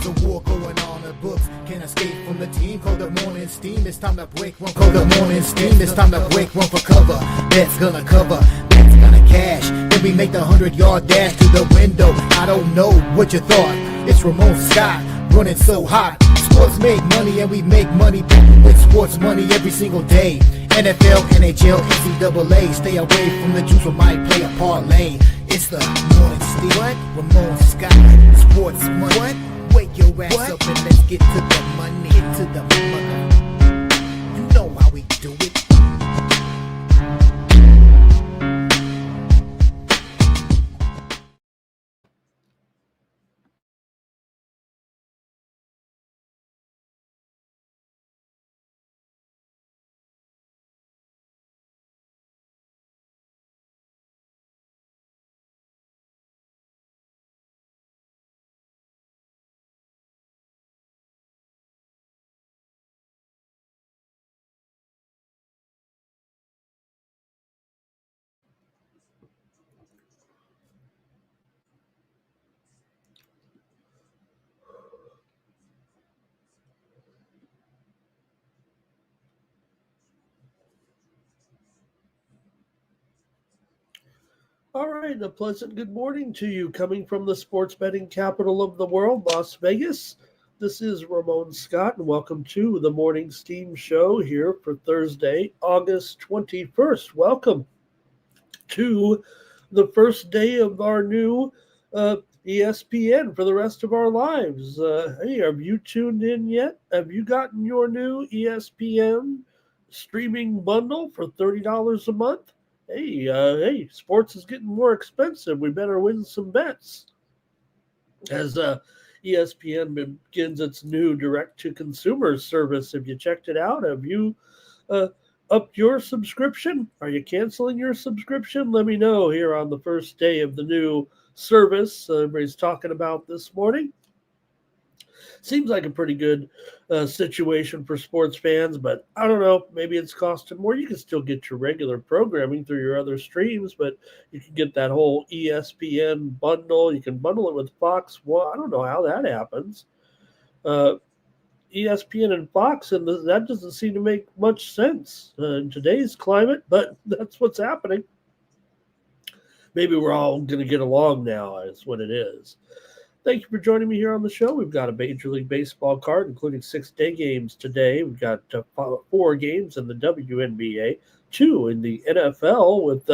a war going on. The books can't escape from the team. Call the morning steam. It's time to break one. Call the morning steam. It's time to break one for cover. That's gonna cover. That's gonna cash. Then we make the 100-yard dash to the window. I don't know what you thought. It's Ramon Scott running so hot. Sports make money and we make money with sports money every single day. NFL, NHL, NCAA. Stay away from the juice or might play a parlay. It's the morning steam. What? Ramon Scott. Sports money. What? Wake your ass up and let's get to the money. Get to the money. You know how we do it. All right, a pleasant good morning to you coming from the sports betting capital of the world, Las Vegas. This is Ramon Scott, and welcome to the Morning Steam Show here for Thursday, August 21st. Welcome to the first day of our new ESPN for the rest of our lives. Hey, have you tuned in yet? Have you gotten your new ESPN streaming bundle for $30 a month? Hey, sports is getting more expensive. We better win some bets. As ESPN begins its new direct-to-consumer service. Have you checked it out? Have you upped your subscription? Are you canceling your subscription? Let me know here on the first day of the new service everybody's talking about this morning. Seems like a pretty good situation for sports fans, but I don't know. Maybe it's costing more. You can still get your regular programming through your other streams, but you can get that whole ESPN bundle. You can bundle it with Fox. Well, I don't know how that happens. ESPN and Fox, and that doesn't seem to make much sense in today's climate, but that's what's happening. Maybe we're all going to get along now, is what it is. Thank you for joining me here on the show. We've got a Major League Baseball card, including 6 day games today. We've got 4 games in the WNBA, 2 in the NFL with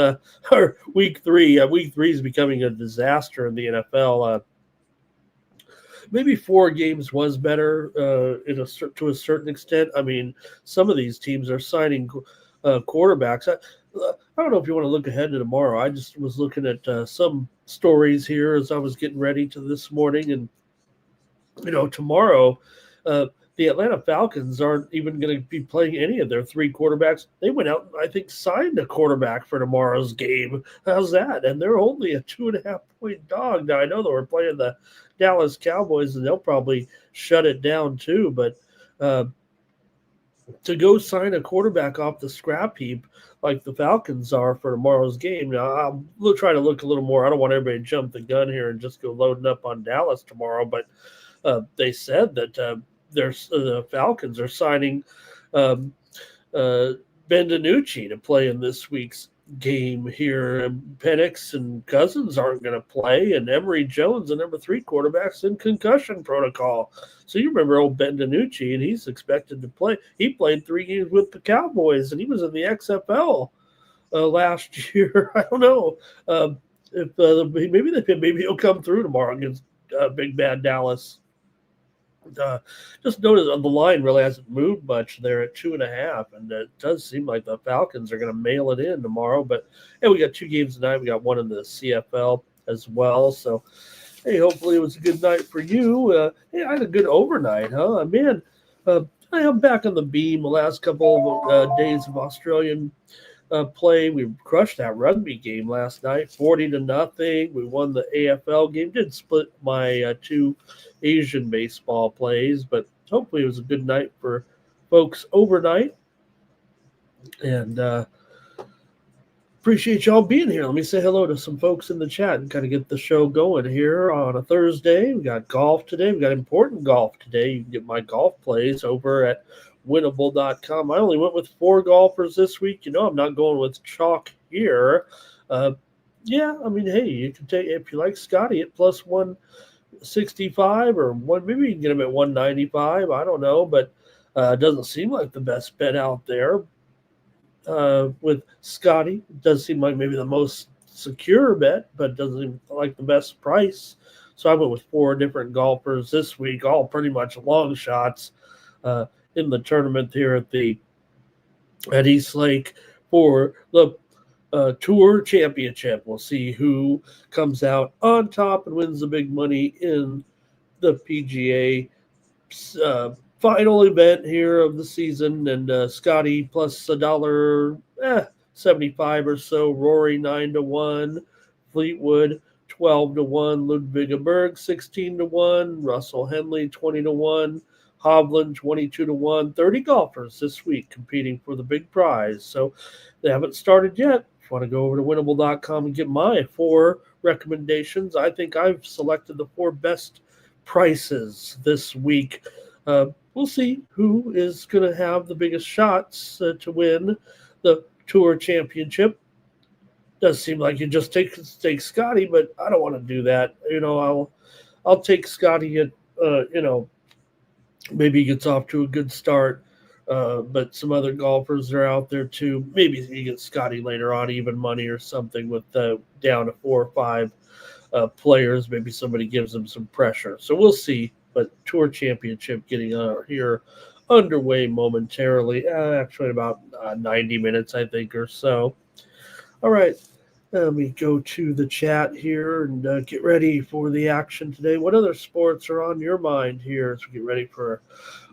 our Week 3. Week 3 is becoming a disaster in the NFL. Maybe 4 games was better to a certain extent. I mean, some of these teams are signing quarterbacks. I don't know if you want to look ahead to tomorrow. I just was looking at some stories here as I was getting ready to this morning. And, tomorrow, the Atlanta Falcons aren't even going to be playing any of their 3 quarterbacks. They went out and, I think, signed a quarterback for tomorrow's game. How's that? And they're only a 2.5-point dog. Now, I know they were playing the Dallas Cowboys, and they'll probably shut it down too. But to go sign a quarterback off the scrap heap like the Falcons are for tomorrow's game. Now, we'll try to look a little more. I don't want everybody to jump the gun here and just go loading up on Dallas tomorrow, but they said that the Falcons are signing Ben DiNucci to play in this week's game here. Penix and Cousins aren't going to play, and Emory Jones, the number 3 quarterback's in concussion protocol. So you remember old Ben DiNucci, and he's expected to play. He played 3 games with the Cowboys, and he was in the XFL last year. I don't know if maybe he'll come through tomorrow against Big Bad Dallas. Just notice on the line really hasn't moved much there at 2.5, and it does seem like the Falcons are going to mail it in tomorrow. But hey, we got 2 games tonight. We got 1 in the CFL as well. So hey, hopefully it was a good night for you. Hey, I had a good overnight, huh? Man, I am back on the beam the last couple of days of Australian play. We crushed that rugby game last night, 40-0. We won the AFL game. Did split my 2 Asian baseball plays, but hopefully it was a good night for folks overnight. And Appreciate y'all being here. Let me say hello to some folks in the chat and kind of get the show going here on a Thursday. We got golf today. We got important golf today. You can get my golf plays over at winnable.com. I only went with 4 golfers this week. I'm not going with chalk here. Yeah, I mean, hey, you can take, if you like Scotty at plus 165 or maybe you can get him at 195. I don't know, but it doesn't seem like the best bet out there. With Scotty, it does seem like maybe the most secure bet, but doesn't seem like the best price. So I went with 4 different golfers this week, all pretty much long shots in the tournament here at East Lake for the Tour Championship. We'll see who comes out on top and wins the big money in the PGA final event here of the season. And Scotty plus $1.75 or so, Rory 9-1, Fleetwood 12-1, Ludwigsburg 16-1, Russell Henley 20-1, Hovland 22-1. 30 golfers this week competing for the big prize. So they haven't started yet. If you want to go over to winnable.com and get my 4 recommendations, I think I've selected the 4 best prices this week. We'll see who is going to have the biggest shots to win the Tour Championship. Does seem like you just take Scotty, but I don't want to do that. I'll take Scotty at maybe he gets off to a good start, but some other golfers are out there too. Maybe he gets Scotty later on, even money or something with down to 4 or 5 players. Maybe somebody gives him some pressure. So we'll see. But Tour Championship getting here underway momentarily. Actually, about 90 minutes, I think, or so. All right. Let me go to the chat here and get ready for the action today. What other sports are on your mind here as we get ready for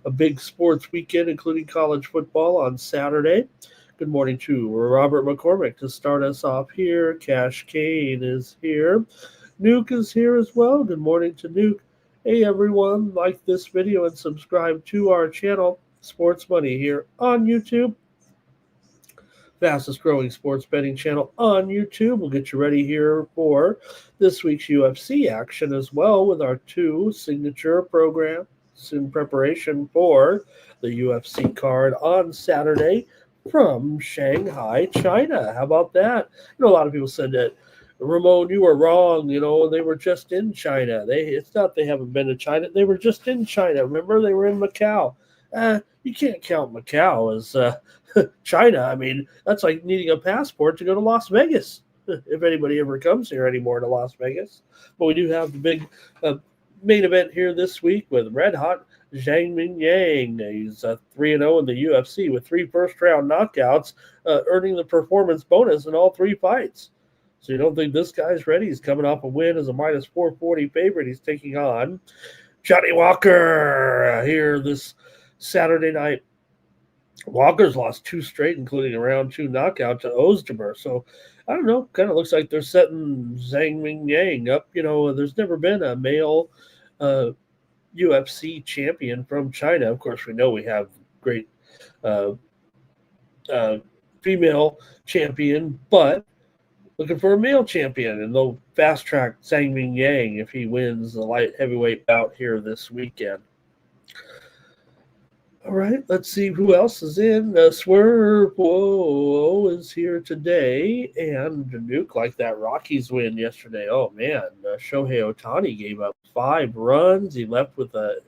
a big sports weekend, including college football on Saturday? Good morning to Robert McCormick to start us off here. Cash Kane is here. Nuke is here as well. Good morning to Nuke. Hey, everyone, like this video and subscribe to our channel, Sports Money, here on YouTube. Fastest growing sports betting channel on YouTube. We'll get you ready here for this week's UFC action as well with our 2 signature programs in preparation for the UFC card on Saturday from Shanghai, China. How about that? A lot of people said that, Ramon, you were wrong. They were just in China. It's not they haven't been to China. They were just in China. Remember, they were in Macau. You can't count Macau as China. I mean, that's like needing a passport to go to Las Vegas, if anybody ever comes here anymore to Las Vegas. But we do have the big main event here this week with red hot Zhang Mingyang. He's 3-0 in the UFC with 3 first-round knockouts, earning the performance bonus in all 3 fights. So you don't think this guy's ready? He's coming off a win as a minus 440 favorite. He's taking on Johnny Walker here this Saturday night. Walker's lost 2 straight, including a round 2 knockout to Ozdemir. So I don't know. Kind of looks like they're setting Zhang Mingyang up. There's never been a male UFC champion from China. Of course, we know we have great female champion, but looking for a male champion, and they'll fast-track Zhang Mingyang if he wins the light heavyweight bout here this weekend. All right, let's see who else is in. Swerve is here today, and Nuke like that Rockies win yesterday. Oh, man, Shohei Ohtani gave up 5 runs. He left with a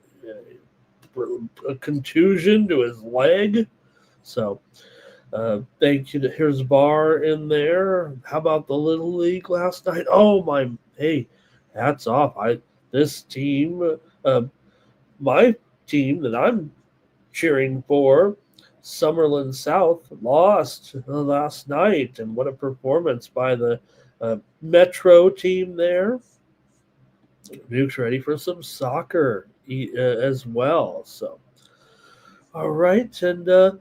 contusion to his leg. So thank you. Here's Barr in there. How about the Little League last night? Oh, hey, hats off. This team, my team that I'm cheering for, Summerlin South, lost last night. And what a performance by the Metro team there. Duke's ready for some soccer as well. So, all right. And I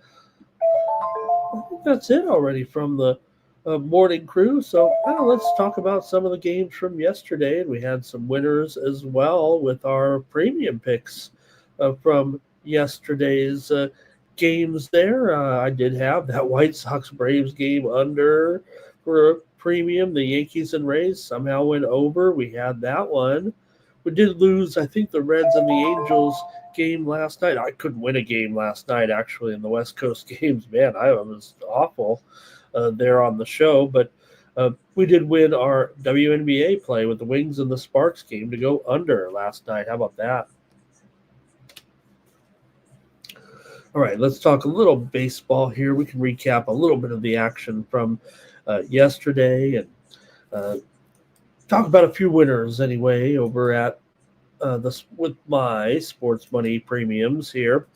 think that's it already from the morning crew. So let's talk about some of the games from yesterday. And we had some winners as well with our premium picks from yesterday's games there. I did have that White Sox Braves game under for premium, the Yankees and Rays somehow went over. We had that one. We did lose, I think, the Reds and the Angels game last night. I couldn't win a game last night, actually, in the West Coast games. Man, I was awful there on the show. But we did win our WNBA play with the Wings and the Sparks game to go under last night. How about that? All right, let's talk a little baseball here. We can recap a little bit of the action from yesterday and talk about a few winners anyway over at this with my sports money premiums here.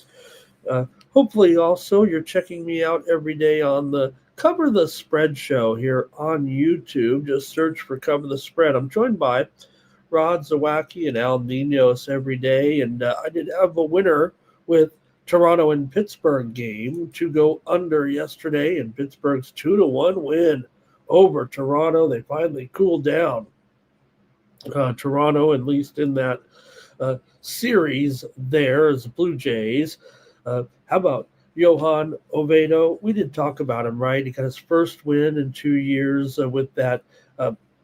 Hopefully, also you're checking me out every day on the Cover the Spread show here on YouTube. Just search for Cover the Spread. I'm joined by Rod Zawacki and Al Ninos every day, and I did have a winner with Toronto and Pittsburgh game to go under yesterday, and Pittsburgh's 2-1 win over Toronto. They finally cooled down. Toronto, at least in that series there, as the Blue Jays. How about Johan Oviedo? We did talk about him, right? He got his first win in 2 years with that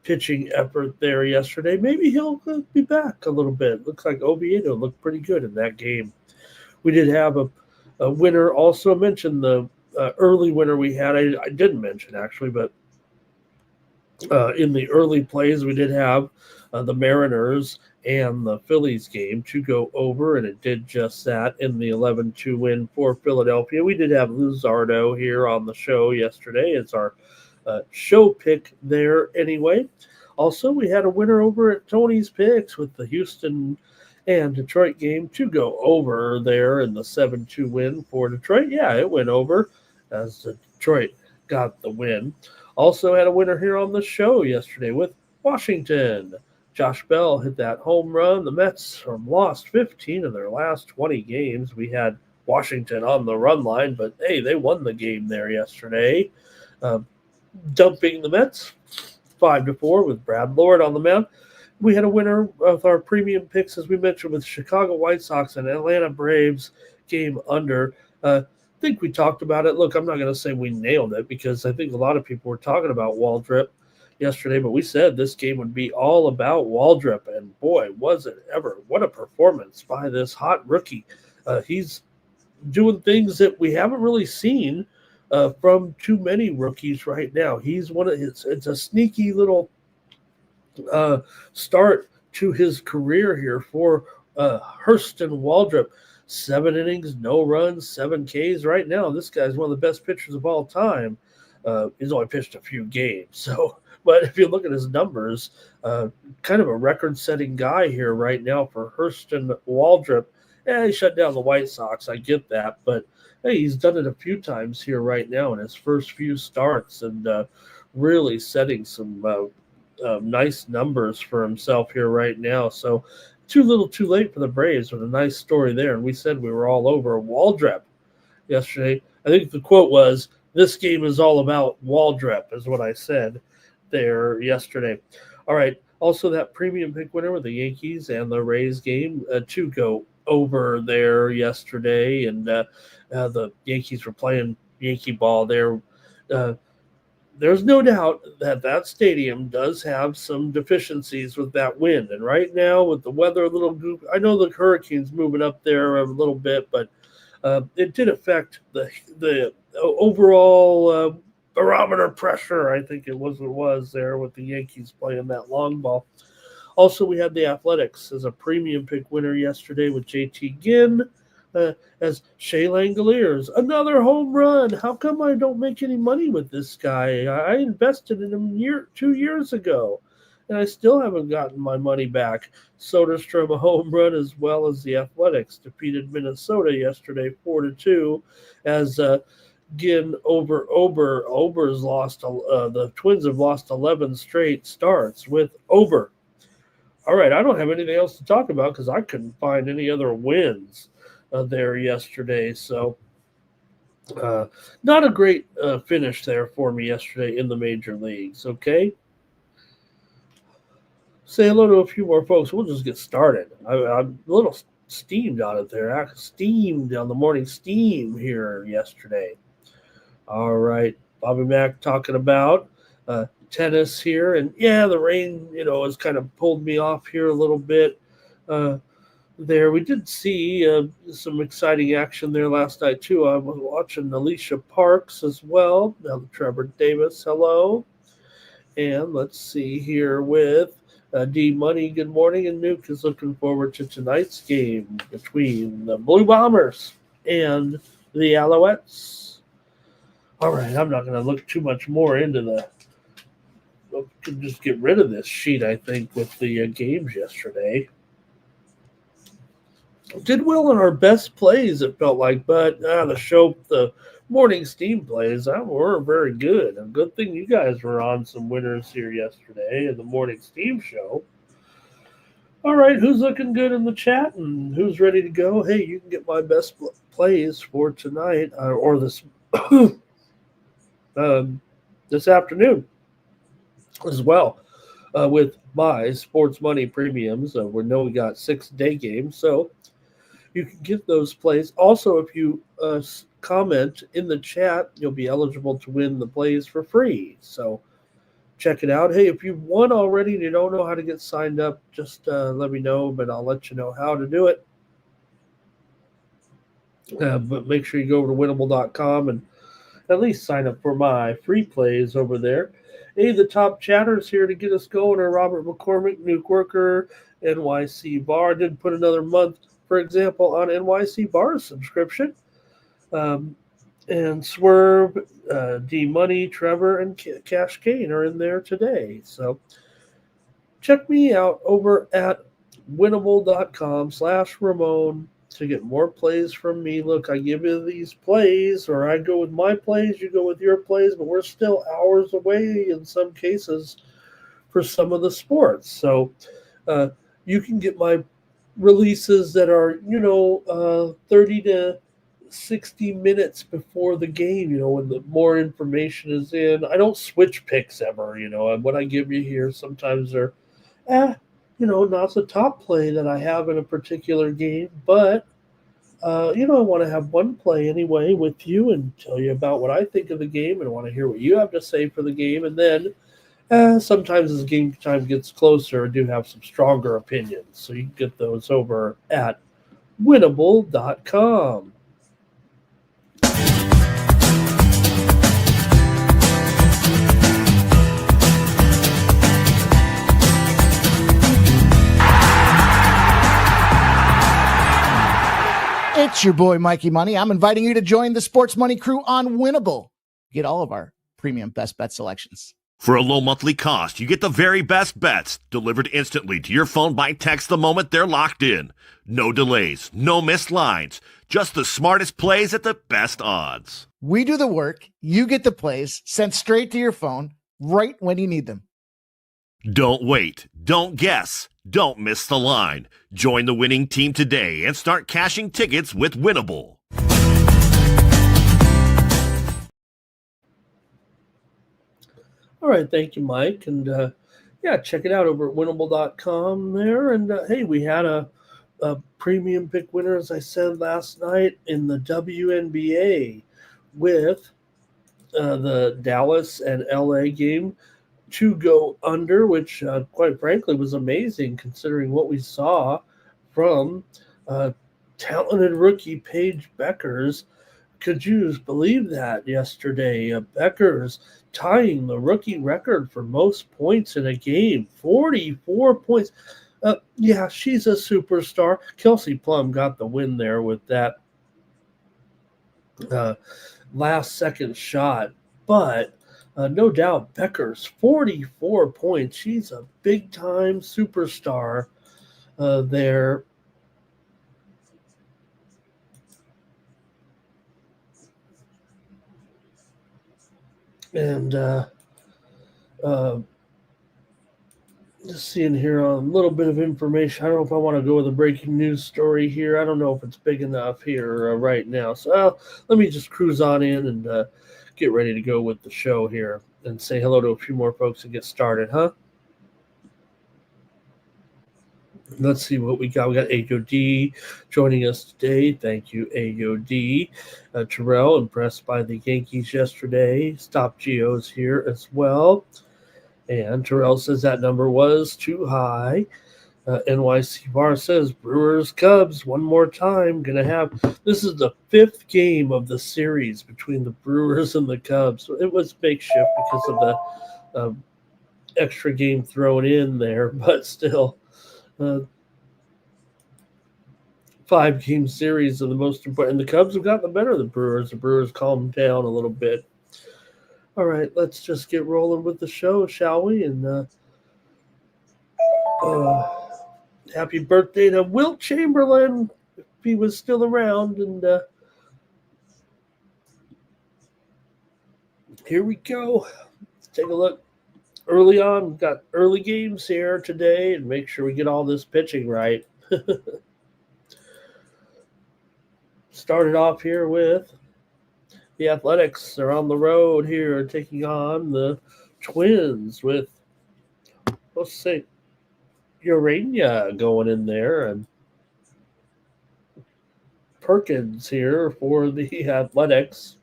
pitching effort there yesterday. Maybe he'll be back a little bit. Looks like Oviedo looked pretty good in that game. We did have a winner. Also mentioned the early winner we had. I didn't mention, actually, but in the early plays, we did have the Mariners and the Phillies game to go over, and it did just that in the 11-2 win for Philadelphia. We did have Luzardo here on the show yesterday. It's our show pick there anyway. Also, we had a winner over at Tony's Picks with the Houston and Detroit game to go over there in the 7-2 win for Detroit. Yeah, it went over as Detroit got the win. Also had a winner here on the show yesterday with Washington. Josh Bell hit that home run. The Mets lost 15 of their last 20 games. We had Washington on the run line, but hey, they won the game there yesterday, dumping the Mets 5-4 with Brad Lord on the mound. We had a winner with our premium picks, as we mentioned, with Chicago White Sox and Atlanta Braves game under. I think we talked about it. Look, I'm not going to say we nailed it because I think a lot of people were talking about Waldrop yesterday, but we said this game would be all about Waldrop, and boy, was it ever. What a performance by this hot rookie. He's doing things that we haven't really seen from too many rookies right now. He's it's a sneaky little start to his career here for Hurston Waldrop. 7 innings, no runs, 7 Ks. Right now, this guy's one of the best pitchers of all time. He's only pitched a few games. So, but if you look at his numbers, kind of a record-setting guy here right now for Hurston Waldrop. He shut down the White Sox. I get that. But, hey, he's done it a few times here right now in his first few starts and really setting some nice numbers for himself here right now. So too little too late for the Braves with a nice story there. And we said we were all over Waldrop yesterday. I think the quote was, "This game is all about Waldrop," is what I said there yesterday. All right. Also, that premium pick winner with the Yankees and the Rays game to go over there yesterday. And the Yankees were playing Yankee ball there. There's no doubt that stadium does have some deficiencies with that wind. And right now, with the weather a little goop, I know the hurricane's moving up there a little bit, but it did affect the overall barometer pressure. I think it was there with the Yankees playing that long ball. Also, we had the Athletics as a premium pick winner yesterday with JT Ginn. As Shea Langoliers, another home run. How come I don't make any money with this guy? I invested in him 2 years ago, and I still haven't gotten my money back. Soderstrom, a home run, as well as the Athletics defeated Minnesota yesterday 4-2 as Ginn over Ober. Ober's lost. The Twins have lost 11 straight starts with Ober. All right, I don't have anything else to talk about because I couldn't find any other wins there yesterday. So not a great finish there for me yesterday in the major leagues. Okay. Say hello to a few more folks. We'll just get started. I'm a little steamed on it there. Steamed on the morning steam here yesterday. All right. Bobby Mack talking about tennis here. And, yeah, the rain, has kind of pulled me off here a little bit there. We did see some exciting action there last night, too. I was watching Alicia Parks as well. Now, Trevor Davis, hello. And let's see here with D Money, good morning. And Nuke is looking forward to tonight's game between the Blue Bombers and the Alouettes. All right, I'm not going to look too much more into we can just get rid of this sheet, I think, with the games yesterday. Did well in our best plays, it felt like, but the morning steam plays were very good. A good thing you guys were on some winners here yesterday in the morning steam show. All right, who's looking good in the chat and who's ready to go? Hey, you can get my best plays for tonight or this this afternoon as well with my sports money premiums. We know we got 6-day games, so you can get those plays. Also, if you comment in the chat, you'll be eligible to win the plays for free. So check it out. Hey, if you've won already and you don't know how to get signed up, just let me know, but I'll let you know how to do it. But make sure you go over to winnable.com and at least sign up for my free plays over there. Hey, the top chatters here to get us going are Robert McCormick, Nuke Worker, NYC Bar. Did put another month, for example, on NYC Bar's subscription. And Swerve, D Money, Trevor, and Cash Kane are in there today. So check me out over at winnable.com/Ramon to get more plays from me. Look, I give you these plays, or I go with my plays, you go with your plays, but we're still hours away in some cases for some of the sports. So you can get my releases that are 30 to 60 minutes before the game, when the more information is in. I don't switch picks ever, and what I give you here sometimes they're not the top play that I have in a particular game, but I want to have one play anyway with you and tell you about what I think of the game and want to hear what you have to say for the game. And then sometimes as game time gets closer, I do have some stronger opinions. So you can get those over at winnable.com. It's your boy, Mikey Money. I'm inviting you to join the Sports Money crew on Winnable. Get all of our premium best bet selections. For a low monthly cost, you get the very best bets delivered instantly to your phone by text the moment they're locked in. No delays, no missed lines, just the smartest plays at the best odds. We do the work, you get the plays sent straight to your phone right when you need them. Don't wait, don't guess, don't miss the line. Join the winning team today and start cashing tickets with Winnable. All right, thank you, Mike. And check it out over at winnable.com there. And hey, we had a premium pick winner, as I said last night, in the WNBA with the Dallas and LA game to go under, which quite frankly was amazing considering what we saw from talented rookie Paige Beckers. Could you believe that yesterday? Beckers tying the rookie record for most points in a game, 44 points. She's a superstar. Kelsey Plum got the win there with that last-second shot. But no doubt, Beckers, 44 points. She's a big-time superstar there. And just seeing here a little bit of information. I don't know if I want to go with a breaking news story here. I don't know if it's big enough here right now. So let me just cruise on in and get ready to go with the show here and say hello to a few more folks and get started, huh? Let's see what we got. We got AOD joining us today. Thank you, AOD. Terrell, impressed by the Yankees yesterday. Stop Geo's here as well. And Terrell says that number was too high. NYC Bar says Brewers Cubs one more time. This is the 5th game of the series between the Brewers and the Cubs. So it was makeshift because of the extra game thrown in there, but still. 5-game series of the most important. And the Cubs have gotten the better of the Brewers. The Brewers calmed down a little bit. All right, let's just get rolling with the show, shall we? And happy birthday to Wilt Chamberlain, if he was still around. And here we go. Let's take a look. Early on, we've got early games here today, and make sure we get all this pitching right. Started off here with the Athletics. They're on the road here, taking on the Twins with, let's say, Urania going in there, and Perkins here for the Athletics.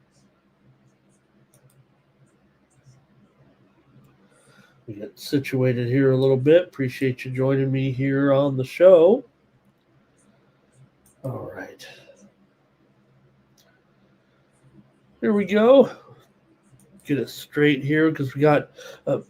We get situated here a little bit. Appreciate you joining me here on the show. All right. Here we go. Get it straight here because we got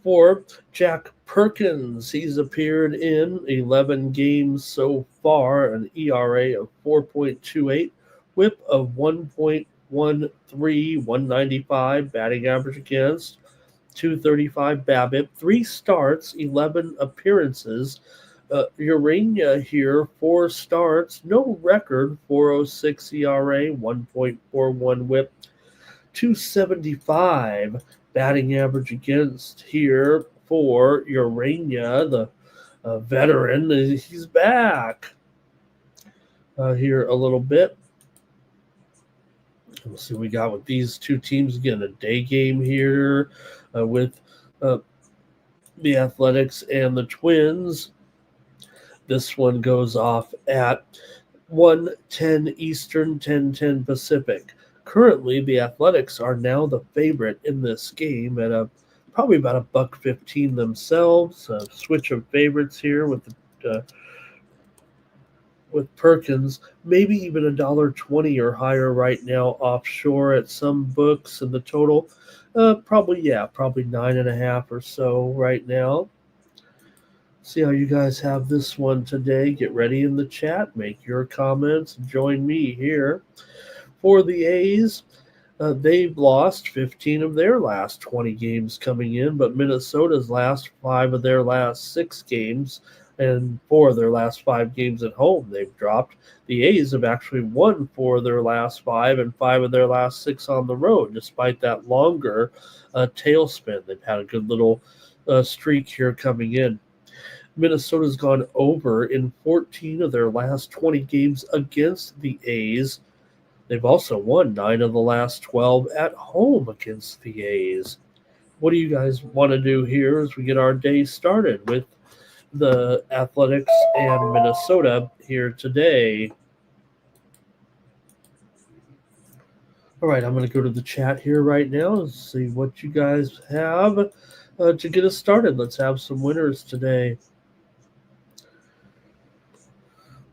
for Jack Perkins. He's appeared in 11 games so far, an ERA of 4.28, whip of 1.13, 195, batting average against, 235 BABIP, 3 starts, 11 appearances. Urania here, 4 starts, no record, 4.06 ERA, 1.41 whip, 275 batting average against here for Urania, the veteran. He's back here a little bit. Let's see what we got with these two teams. Again, a day game here with the Athletics and the Twins. This one goes off at 1:10 Eastern, 10:10 Pacific. Currently, the Athletics are now the favorite in this game at probably about $1.15 themselves. A switch of favorites here with Perkins, maybe even $1.20 or higher right now offshore at some books. And the total, probably 9.5 or so right now. See how you guys have this one today. Get ready in the chat. Make your comments. Join me here. For the A's, they've lost 15 of their last 20 games coming in, but Minnesota's last 5 of their last 6 games and 4 of their last 5 games at home they've dropped. The A's have actually won 4 of their last 5 and 5 of their last 6 on the road, despite that longer tailspin. They've had a good little streak here coming in. Minnesota's gone over in 14 of their last 20 games against the A's. They've also won 9 of the last 12 at home against the A's. What do you guys want to do here as we get our day started with the Athletics and Minnesota here today? All right, I'm going to go to the chat here right now and see what you guys have to get us started. Let's have some winners today.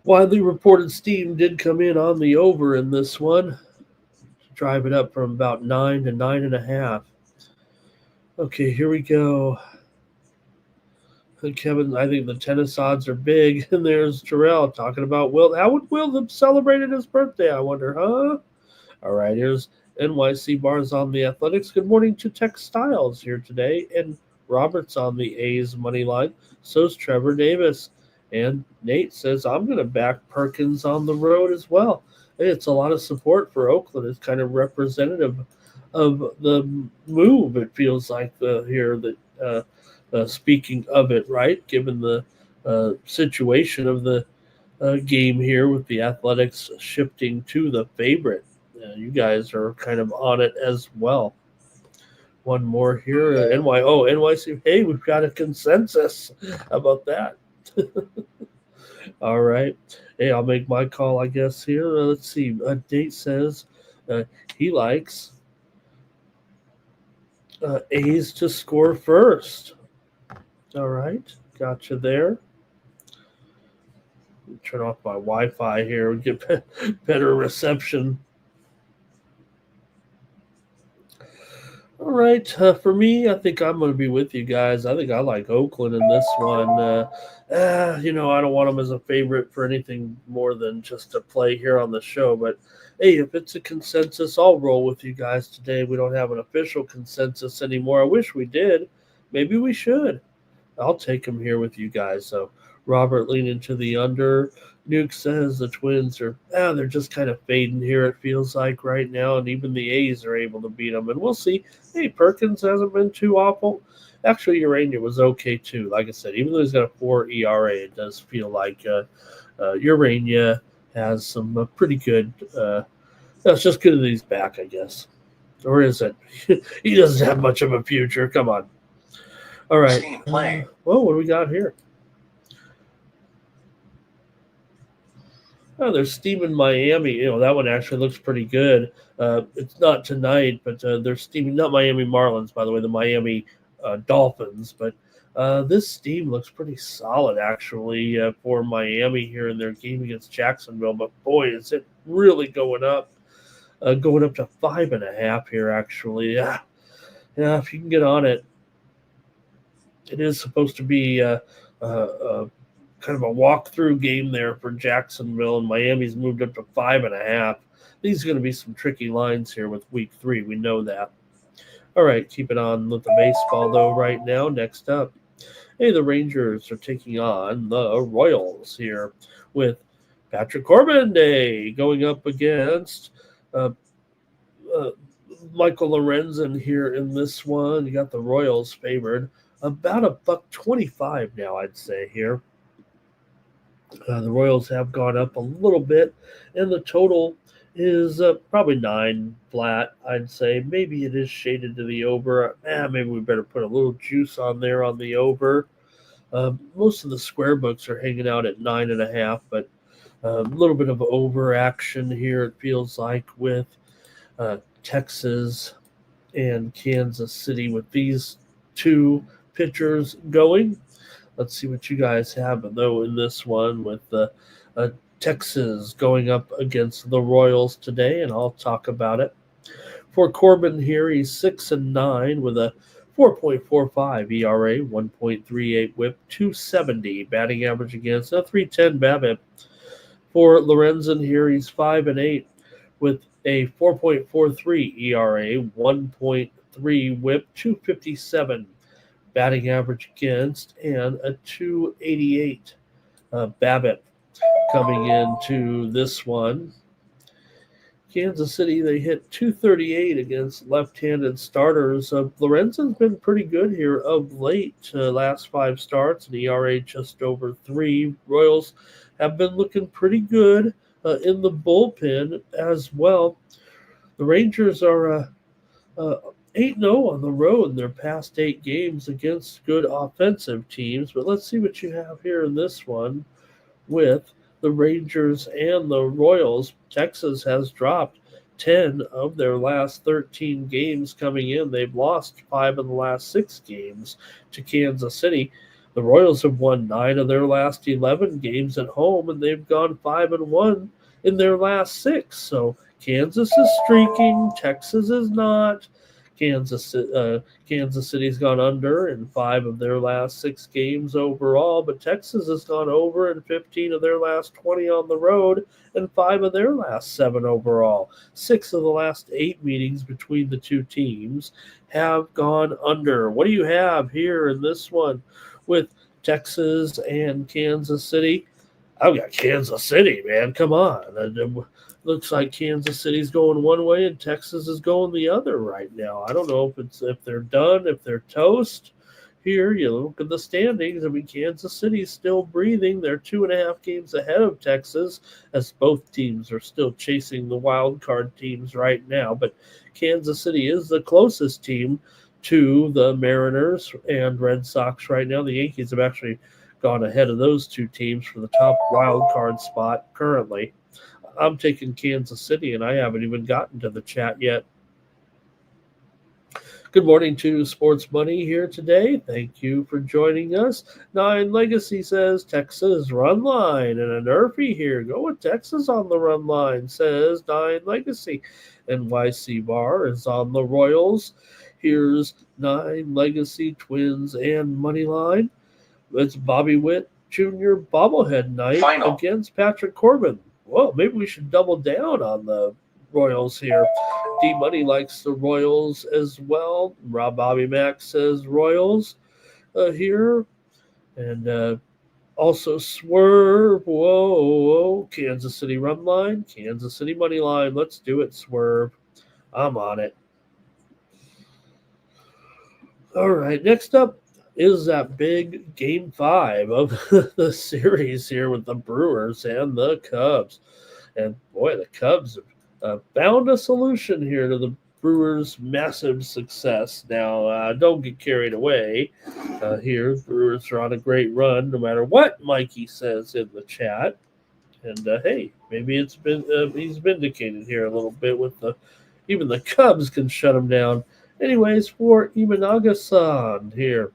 Widely reported steam did come in on the over in this one. Drive it up from about 9 to 9.5. Okay, here we go. Kevin, I think the tennis odds are big. And there's Terrell talking about Will. How would Will have celebrated his birthday, I wonder, huh? All right, here's NYC Bars on the Athletics. Good morning to Textiles here today. And Robert's on the A's money line. So's Trevor Davis. And Nate says, I'm going to back Perkins on the road as well. Hey, it's a lot of support for Oakland. It's kind of representative of the move, it feels like, here. That speaking of it, right, given the situation of the game here with the Athletics shifting to the favorite. You guys are kind of on it as well. One more here. NYC. Hey, we've got a consensus. How about that? All right. Hey, I'll make my call, I guess, here. Let's see. Date says he likes A's to score first. All right. Gotcha there. Turn off my Wi-Fi here and get better reception. All right, for me, I think I'm going to be with you guys. I think I like Oakland in this one. I don't want them as a favorite for anything more than just to play here on the show. But hey, if it's a consensus, I'll roll with you guys today. We don't have an official consensus anymore. I wish we did. Maybe we should. I'll take them here with you guys. So Robert leaning to the under. Nuke says the Twins are, they're just kind of fading here, it feels like right now, and even the A's are able to beat them. And we'll see. Hey, Perkins hasn't been too awful. Actually, Urania was okay too. Like I said, even though he's got a 4 ERA, it does feel like Urania has some pretty good. It's just good that he's back, I guess. Or is it? He doesn't have much of a future. Come on. All right. Well, what do we got here? Oh, they're steaming Miami. That one actually looks pretty good. It's not tonight, but they're steaming, not Miami Marlins, by the way, the Miami Dolphins. But this steam looks pretty solid, actually, for Miami here in their game against Jacksonville. But, boy, is it really going up to 5.5 here, actually. Yeah, if you can get on it. It is supposed to be kind of a walkthrough game there for Jacksonville, and Miami's moved up to 5.5. These are going to be some tricky lines here with week 3. We know that. All right, keep it on with the baseball, though, right now. Next up, hey, the Rangers are taking on the Royals here with Patrick Corbin Day going up against Michael Lorenzen here in this one. You got the Royals favored about $1.25 now, I'd say here. The Royals have gone up a little bit, and the total is probably 9 flat, I'd say. Maybe it is shaded to the over. Maybe we better put a little juice on there on the over. Most of the square books are hanging out at 9.5, but a little bit of over action here, it feels like, with Texas and Kansas City with these two pitchers going. Let's see what you guys have, though, in this one with Texas going up against the Royals today, and I'll talk about it. For Corbin here, he's 6-9 with a 4.45 ERA, 1.38 WHIP, 270 batting average against, a 310 BABIP. For Lorenzen here, he's 5-8 with a 4.43 ERA, 1.3 WHIP, 257 batting average against, and a 288 BABIP coming into this one. Kansas City, they hit 238 against left-handed starters. Lorenzen's been pretty good here of late. Last 5 starts, an ERA just over 3. Royals have been looking pretty good in the bullpen as well. The Rangers are 8-0 on the road in their past 8 games against good offensive teams. But let's see what you have here in this one with the Rangers and the Royals. Texas has dropped 10 of their last 13 games coming in. They've lost 5 of the last 6 games to Kansas City. The Royals have won 9 of their last 11 games at home, and they've gone 5-1 in their last 6. So Kansas is streaking. Texas is not. Kansas City's gone under in 5 of their last 6 games overall, but Texas has gone over in 15 of their last 20 on the road and 5 of their last 7 overall. 6 of the last 8 meetings between the two teams have gone under. What do you have here in this one with Texas and Kansas City? I've got Kansas City, man. Come on. Looks like Kansas City's going one way and Texas is going the other right now. I don't know if they're done, if they're toast. Here, you look at the standings. I mean, Kansas City's still breathing. They're 2.5 games ahead of Texas, as both teams are still chasing the wild card teams right now. But Kansas City is the closest team to the Mariners and Red Sox right now. The Yankees have actually gone ahead of those two teams for the top wild card spot currently. I'm taking Kansas City, and I haven't even gotten to the chat yet. Good morning to Sports Money here today. Thank you for joining us. Nine Legacy says Texas run line, and a Nerfy here. Go with Texas on the run line, says Nine Legacy. NYC Bar is on the Royals. Here's Nine Legacy, Twins, and Money Line. It's Bobby Witt Jr. bobblehead night against Patrick Corbin. Well, maybe we should double down on the Royals here. D Money likes the Royals as well. Rob Bobby Mack says Royals here. And also Swerve. Whoa. Kansas City run line. Kansas City money line. Let's do it, Swerve. I'm on it. All right. Next up is that big Game 5 of the series here with the Brewers and the Cubs. And boy, the Cubs have found a solution here to the Brewers' massive success. Now, don't get carried away here. The Brewers are on a great run, no matter what Mikey says in the chat. And hey, maybe it's been he's vindicated here a little bit with even the Cubs can shut him down. Anyways, for Imanaga-san here,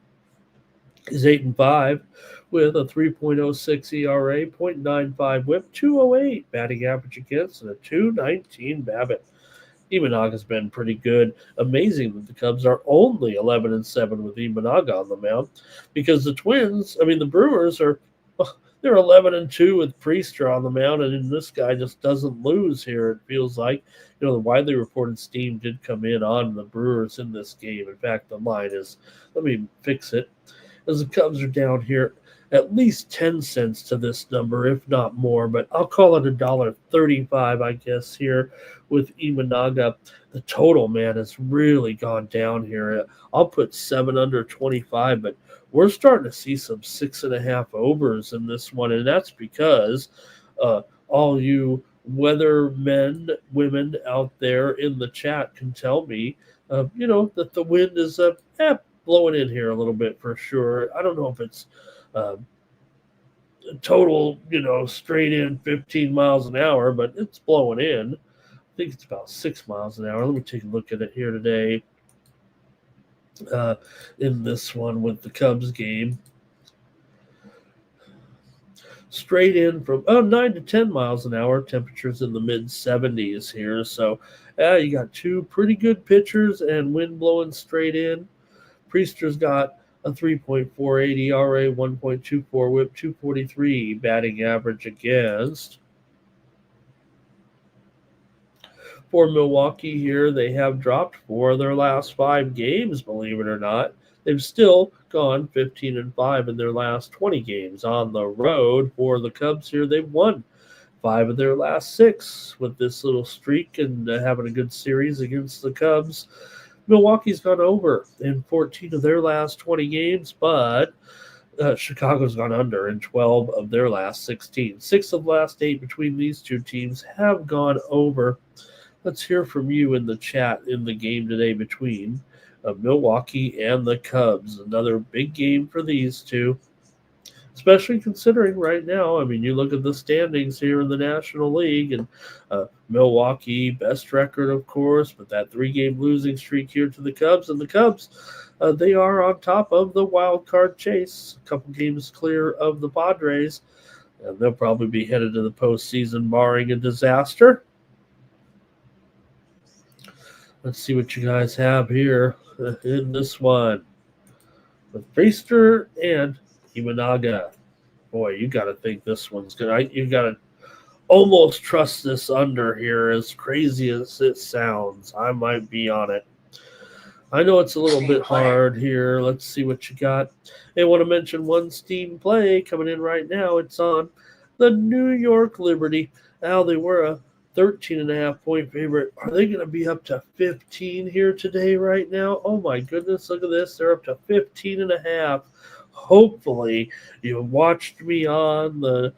he's 8-5 with a 3.06 ERA, 0.95 WHIP, 208 batting average against, and a 219 BABIP. Imanaga's been pretty good. Amazing that the Cubs are only 11-7 with Imanaga on the mound, because the Brewers they're 11-2 with Priester on the mound, and this guy just doesn't lose here. It feels like, the widely reported steam did come in on the Brewers in this game. In fact, the line is, let me fix it, as the Cubs are down here at least 10 cents to this number, if not more, but I'll call it $1.35, I guess, here with Imanaga. The total, man, has really gone down here. I'll put 7 under 25, but we're starting to see some 6.5 overs in this one, and that's because all you weathermen, women out there in the chat can tell me, that the wind is blowing in here a little bit for sure. I don't know if it's total, straight in 15 miles an hour, but it's blowing in. I think it's about 6 miles an hour. Let me take a look at it here today in this one with the Cubs game. Straight in from 9 to 10 miles an hour. Temperatures in the mid-70s here. So you got two pretty good pitchers and wind blowing straight in. Priester's got a 3.48 ERA, 1.24 WHIP, 243 batting average against. For Milwaukee here, they have dropped 4 of their last 5 games, believe it or not. They've still gone 15-5 in their last 20 games on the road. For the Cubs here, they've won 5 of their last 6 with this little streak and having a good series against the Cubs. Milwaukee's gone over in 14 of their last 20 games, but Chicago's gone under in 12 of their last 16. 6 of the last 8 between these two teams have gone over. Let's hear from you in the chat in the game today between Milwaukee and the Cubs. Another big game for these two, especially considering right now, you look at the standings here in the National League, and Milwaukee, best record, of course, but that 3-game losing streak here to the Cubs. And the Cubs, they are on top of the wild card chase, a couple games clear of the Padres. And they'll probably be headed to the postseason, barring a disaster. Let's see what you guys have here in this one with Priester and Imanaga. Boy, you got to think this one's good. You got to almost trust this under here, as crazy as it sounds. I might be on it. I know it's a little bit hard here. Let's see what you got. I want to mention one Steam play coming in right now. It's on the New York Liberty. Now, they were a 13.5 point favorite. Are they going to be up to 15 here today right now? Oh my goodness, look at this. They're up to 15.5. Hopefully you watched me on the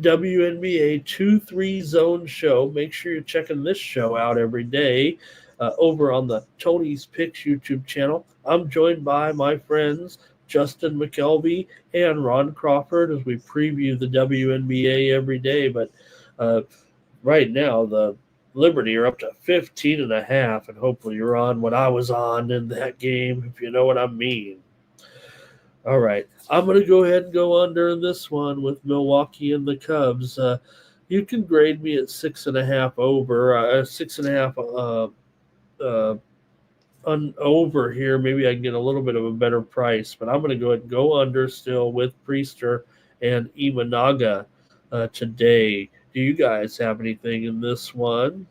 WNBA 2-3 zone show. Make sure you're checking this show out every day over on the Tony's Picks YouTube channel. I'm joined by my friends Justin McKelvey and Ron Crawford as we preview the WNBA every day. But right now, the Liberty are up to 15.5, and hopefully you're on what I was on in that game, if you know what I mean. All right, I'm going to go ahead and go under this one with Milwaukee and the Cubs. You can grade me at 6.5 over, 6.5 over here. Maybe I can get a little bit of a better price, but I'm going to go ahead and go under still with Priester and Imanaga today. Do you guys have anything in this one?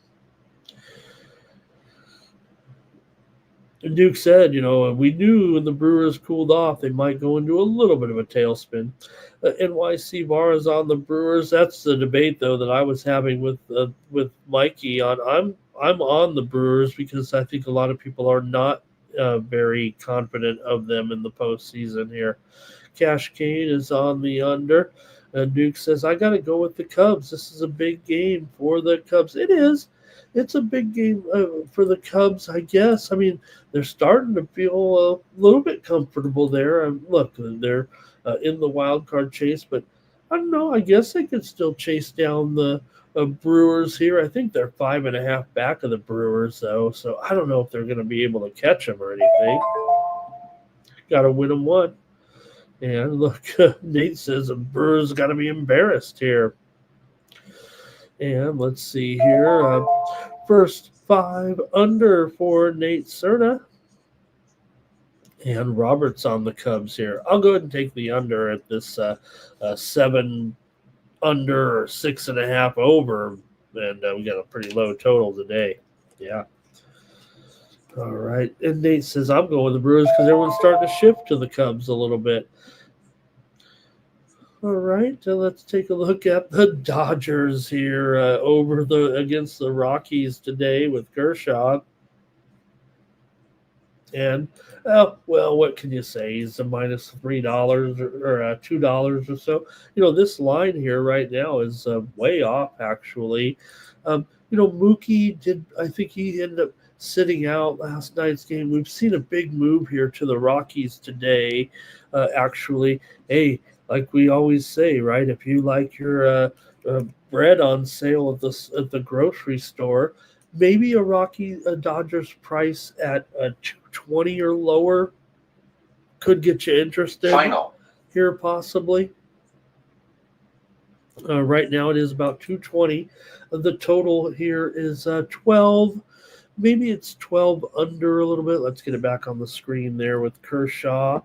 And Duke said, we knew when the Brewers cooled off, they might go into a little bit of a tailspin. NYC bar is on the Brewers. That's the debate, though, that I was having with Mikey on. I'm on the Brewers because I think a lot of people are not very confident of them in the postseason here. Cash Kane is on the under. Duke says, I got to go with the Cubs. This is a big game for the Cubs. It is. It's a big game for the Cubs, I guess. I mean, they're starting to feel a little bit comfortable there. Look, they're in the wild card chase, but I don't know. I guess they could still chase down the Brewers here. I think they're 5.5 back of the Brewers, though, so I don't know if they're going to be able to catch them or anything. Got to win them one. And look, Nate says the Brewers got to be embarrassed here. And let's see here. First 5 under for Nate Cerna. And Robert's on the Cubs here. I'll go ahead and take the under at this 7 under or 6.5 over. And we got a pretty low total today. Yeah. All right. And Nate says, I'm going with the Brewers because everyone's starting to shift to the Cubs a little bit. All right, let's take a look at the Dodgers here against the Rockies today with Kershaw. And, well, what can you say? He's a minus $3 or $2 or so. This line here right now is way off, actually. Mookie I think he ended up sitting out last night's game. We've seen a big move here to the Rockies today, actually. Hey, like we always say, right? If you like your bread on sale at the grocery store, maybe a Dodgers price at $2.20 or lower could get you interested. Here, possibly. Right now, it is about $2.20. The total here is 12. Maybe it's 12 under a little bit. Let's get it back on the screen there with Kershaw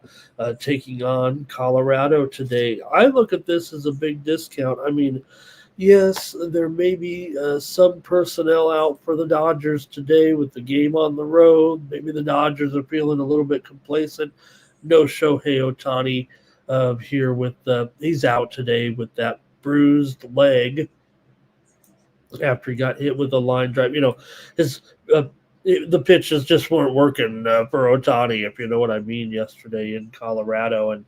taking on Colorado today. I look at this as a big discount. I mean, yes, there may be some personnel out for the Dodgers today with the game on the road. Maybe the Dodgers are feeling a little bit complacent. No Shohei Ohtani here he's out today with that bruised leg after he got hit with a line drive. The pitches just weren't working for Ohtani, if you know what I mean, yesterday in Colorado. And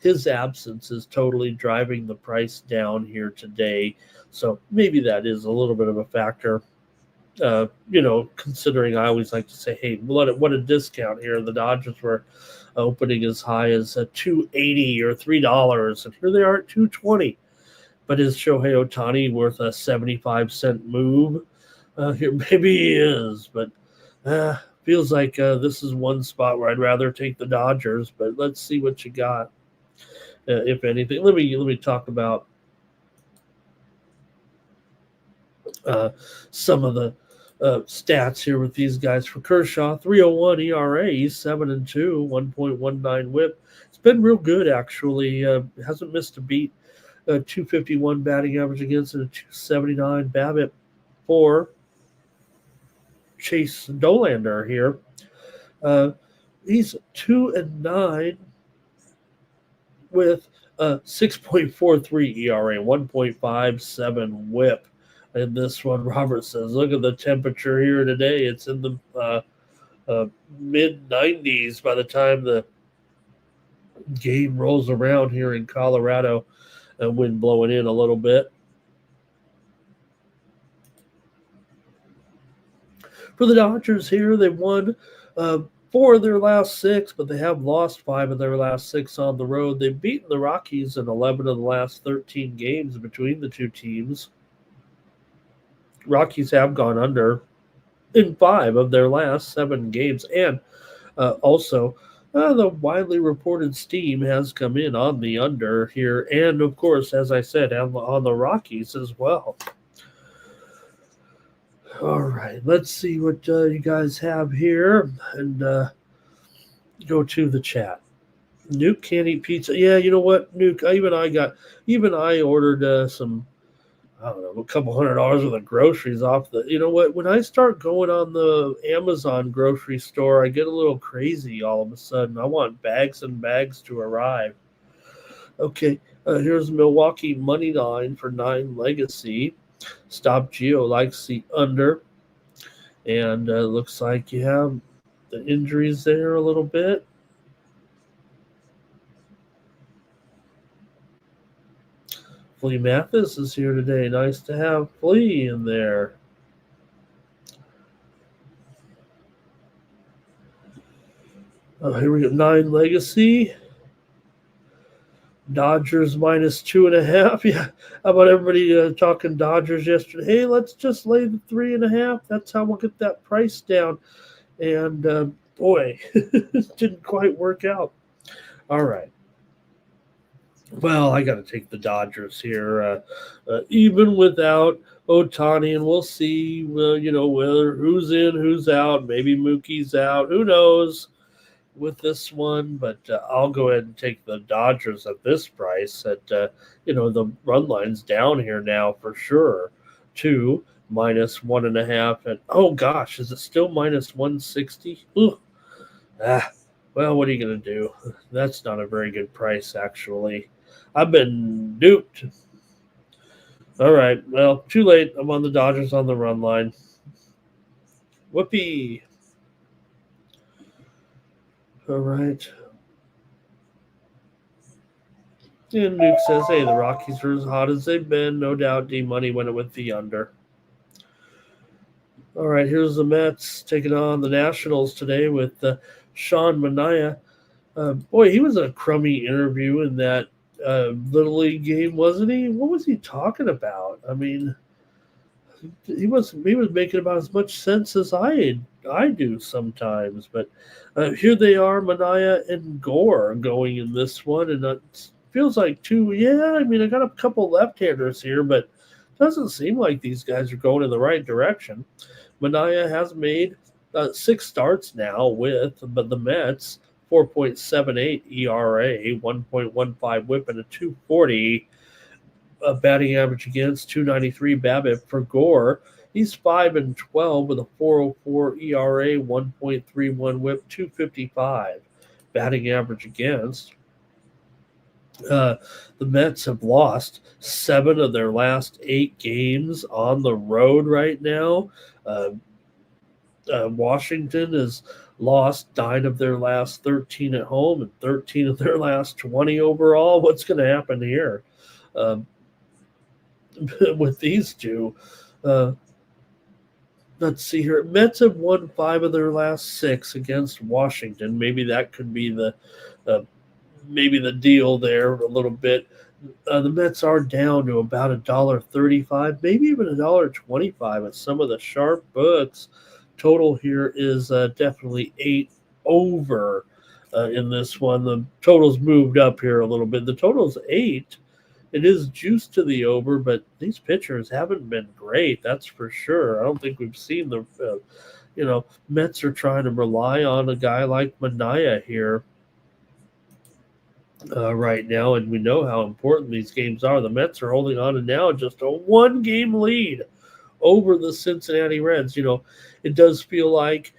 his absence is totally driving the price down here today. So maybe that is a little bit of a factor, considering I always like to say, hey, what a discount here. The Dodgers were opening as high as $2.80 or $3, and here they are at $2.20. But is Shohei Ohtani worth a 75-cent move? Here, maybe he is, but feels like this is one spot where I'd rather take the Dodgers. But let's see what you got, if anything. Let me talk about some of the stats here with these guys. For Kershaw, 3.01 ERA, he's 7-2, 1.19 WHIP. It's been real good, actually. Hasn't missed a beat. 251 batting average against and a 279 BABIP for Chase Dolander here. He's 2-9 with a 6.43 ERA, 1.57 WHIP. In this one, Robert says, look at the temperature here today. It's in the mid-90s by the time the game rolls around here in Colorado. Wind blowing in a little bit. For the Dodgers here, they won 4 of their last 6, but they have lost 5 of their last 6 on the road. They've beaten the Rockies in 11 of the last 13 games between the two teams. Rockies have gone under in 5 of their last 7 games. And also, the widely reported steam has come in on the under here. And, of course, as I said, on the Rockies as well. All right, let's see what you guys have here and go to the chat. Nuke can't eat pizza. Yeah, you know what, Nuke? Even I ordered some, I don't know, a couple $100 worth of groceries off the. You know what? When I start going on the Amazon grocery store, I get a little crazy all of a sudden. I want bags and bags to arrive. Okay, here's Milwaukee money line for 9 Legacy. Stop Geo likes the under. And looks like you have the injuries there a little bit. Flea Mathis is here today. Nice to have Flea in there. Here we go. 9 Legacy. Dodgers minus 2.5. Yeah. How about everybody talking Dodgers yesterday? Hey, let's just lay the 3.5. That's how we'll get that price down. And boy, it didn't quite work out. All right. Well, I got to take the Dodgers here, even without Ohtani, and we'll see. Whether who's in, who's out. Maybe Mookie's out. Who knows with this one? But I'll go ahead and take the Dodgers at this price. At the run line's down here now for sure. 2 minus 1.5. And oh gosh, is it still minus 160? Ooh. Well, what are you gonna do? That's not a very good price, actually. I've been duped. All right. Well, too late. I'm on the Dodgers on the run line. Whoopee. All right. And Nuke says, hey, the Rockies are as hot as they've been. No doubt D-Money went with the under. All right, here's the Mets taking on the Nationals today with Sean Manaea. Boy, he was a crummy interview in that Little League game, wasn't he? What was he talking about? I mean, he was making about as much sense as I do sometimes. But here they are, Manaea and Gore going in this one, and it feels like two. Yeah, I mean, I got a couple left-handers here, but it doesn't seem like these guys are going in the right direction. Manaea has made 6 starts now with the Mets. 4.78 ERA, 1.15 WHIP, and a 240 batting average against, 293 BABIP for Gore. He's 5-12 with a 4.04 ERA, 1.31 WHIP, 255 batting average against. The Mets have lost 7 of their last 8 games on the road right now. Washington has lost 9 of their last 13 at home and 13 of their last 20 overall. What's going to happen here with these two? Let's see here. Mets have won 5 of their last 6 against Washington. Maybe that could be the deal there a little bit. The Mets are down to about $1.35, maybe even $1.25 at some of the sharp books. Total here is definitely 8 over in this one. The total's moved up here a little bit. The total's 8. It is juiced to the over, but these pitchers haven't been great. That's for sure. I don't think we've seen the, Mets are trying to rely on a guy like Manaea here right now, and we know how important these games are. The Mets are holding on to now just a 1-game lead over the Cincinnati Reds. It does feel like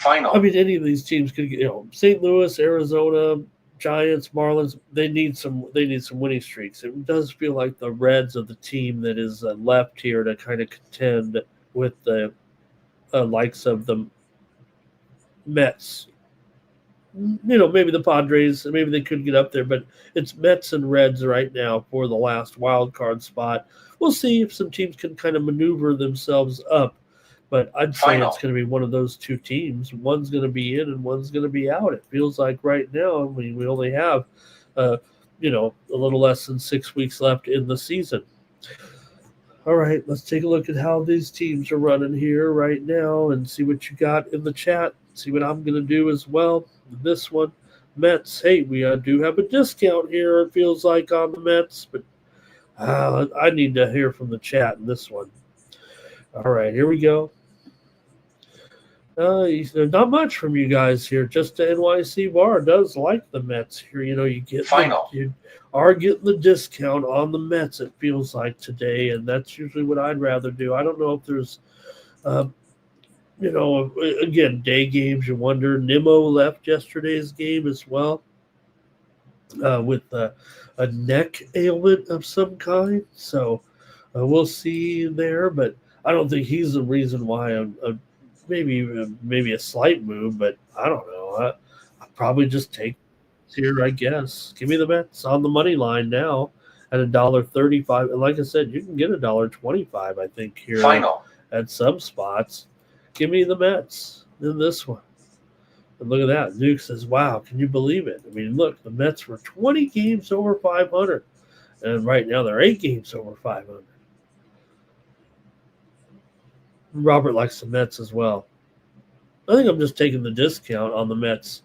any of these teams could get, St. Louis, Arizona, Giants, Marlins, they need some winning streaks. It does feel like the Reds are the team that is left here to kind of contend with the likes of the Mets. Maybe the Padres, maybe they could get up there, but it's Mets and Reds right now for the last wild card spot. We'll see if some teams can kind of maneuver themselves up But I'd say it's going to be one of those two teams. One's going to be in and one's going to be out. It feels like right now, I mean, we only have, a little less than 6 weeks left in the season. All right, let's take a look at how these teams are running here right now and see what you got in the chat. See what I'm going to do as well. This one, Mets. Hey, we do have a discount here, it feels like, on the Mets, but I need to hear from the chat in this one. All right, here we go. Not much from you guys here. Just the NYC Bar does like the Mets here. You get you are getting the discount on the Mets, it feels like today, and that's usually what I'd rather do. I don't know if there's, again, day games. You wonder. Nimmo left yesterday's game as well with a neck ailment of some kind. So we'll see there, but I don't think he's the reason why maybe a slight move, but I don't know. I'll probably just take here, I guess. Give me the Mets on the money line now at $1.35. And like I said, you can get $1.25, I think, here at some spots. Give me the Mets in this one. And look at that. Duke says, wow, can you believe it? I mean, look, the Mets were 20 games over 500. And right now they're 8 games over 500. Robert likes the Mets as well. I think I'm just taking the discount on the Mets.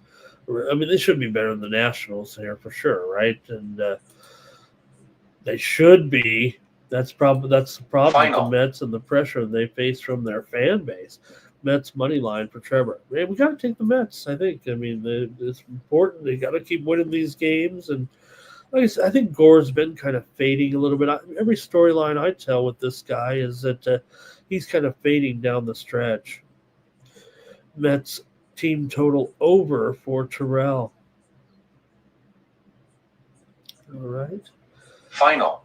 I mean, they should be better than the Nationals here for sure, right? And they should be. That's the problem with the Mets and the pressure they face from their fan base. Mets money line for Trevor. Man, we got to take the Mets, I think. I mean, it's important. They got to keep winning these games. And like I said, I think Gore's been kind of fading a little bit. Every storyline I tell with this guy is that he's kind of fading down the stretch. Mets team total over for Terrell. All right. Final.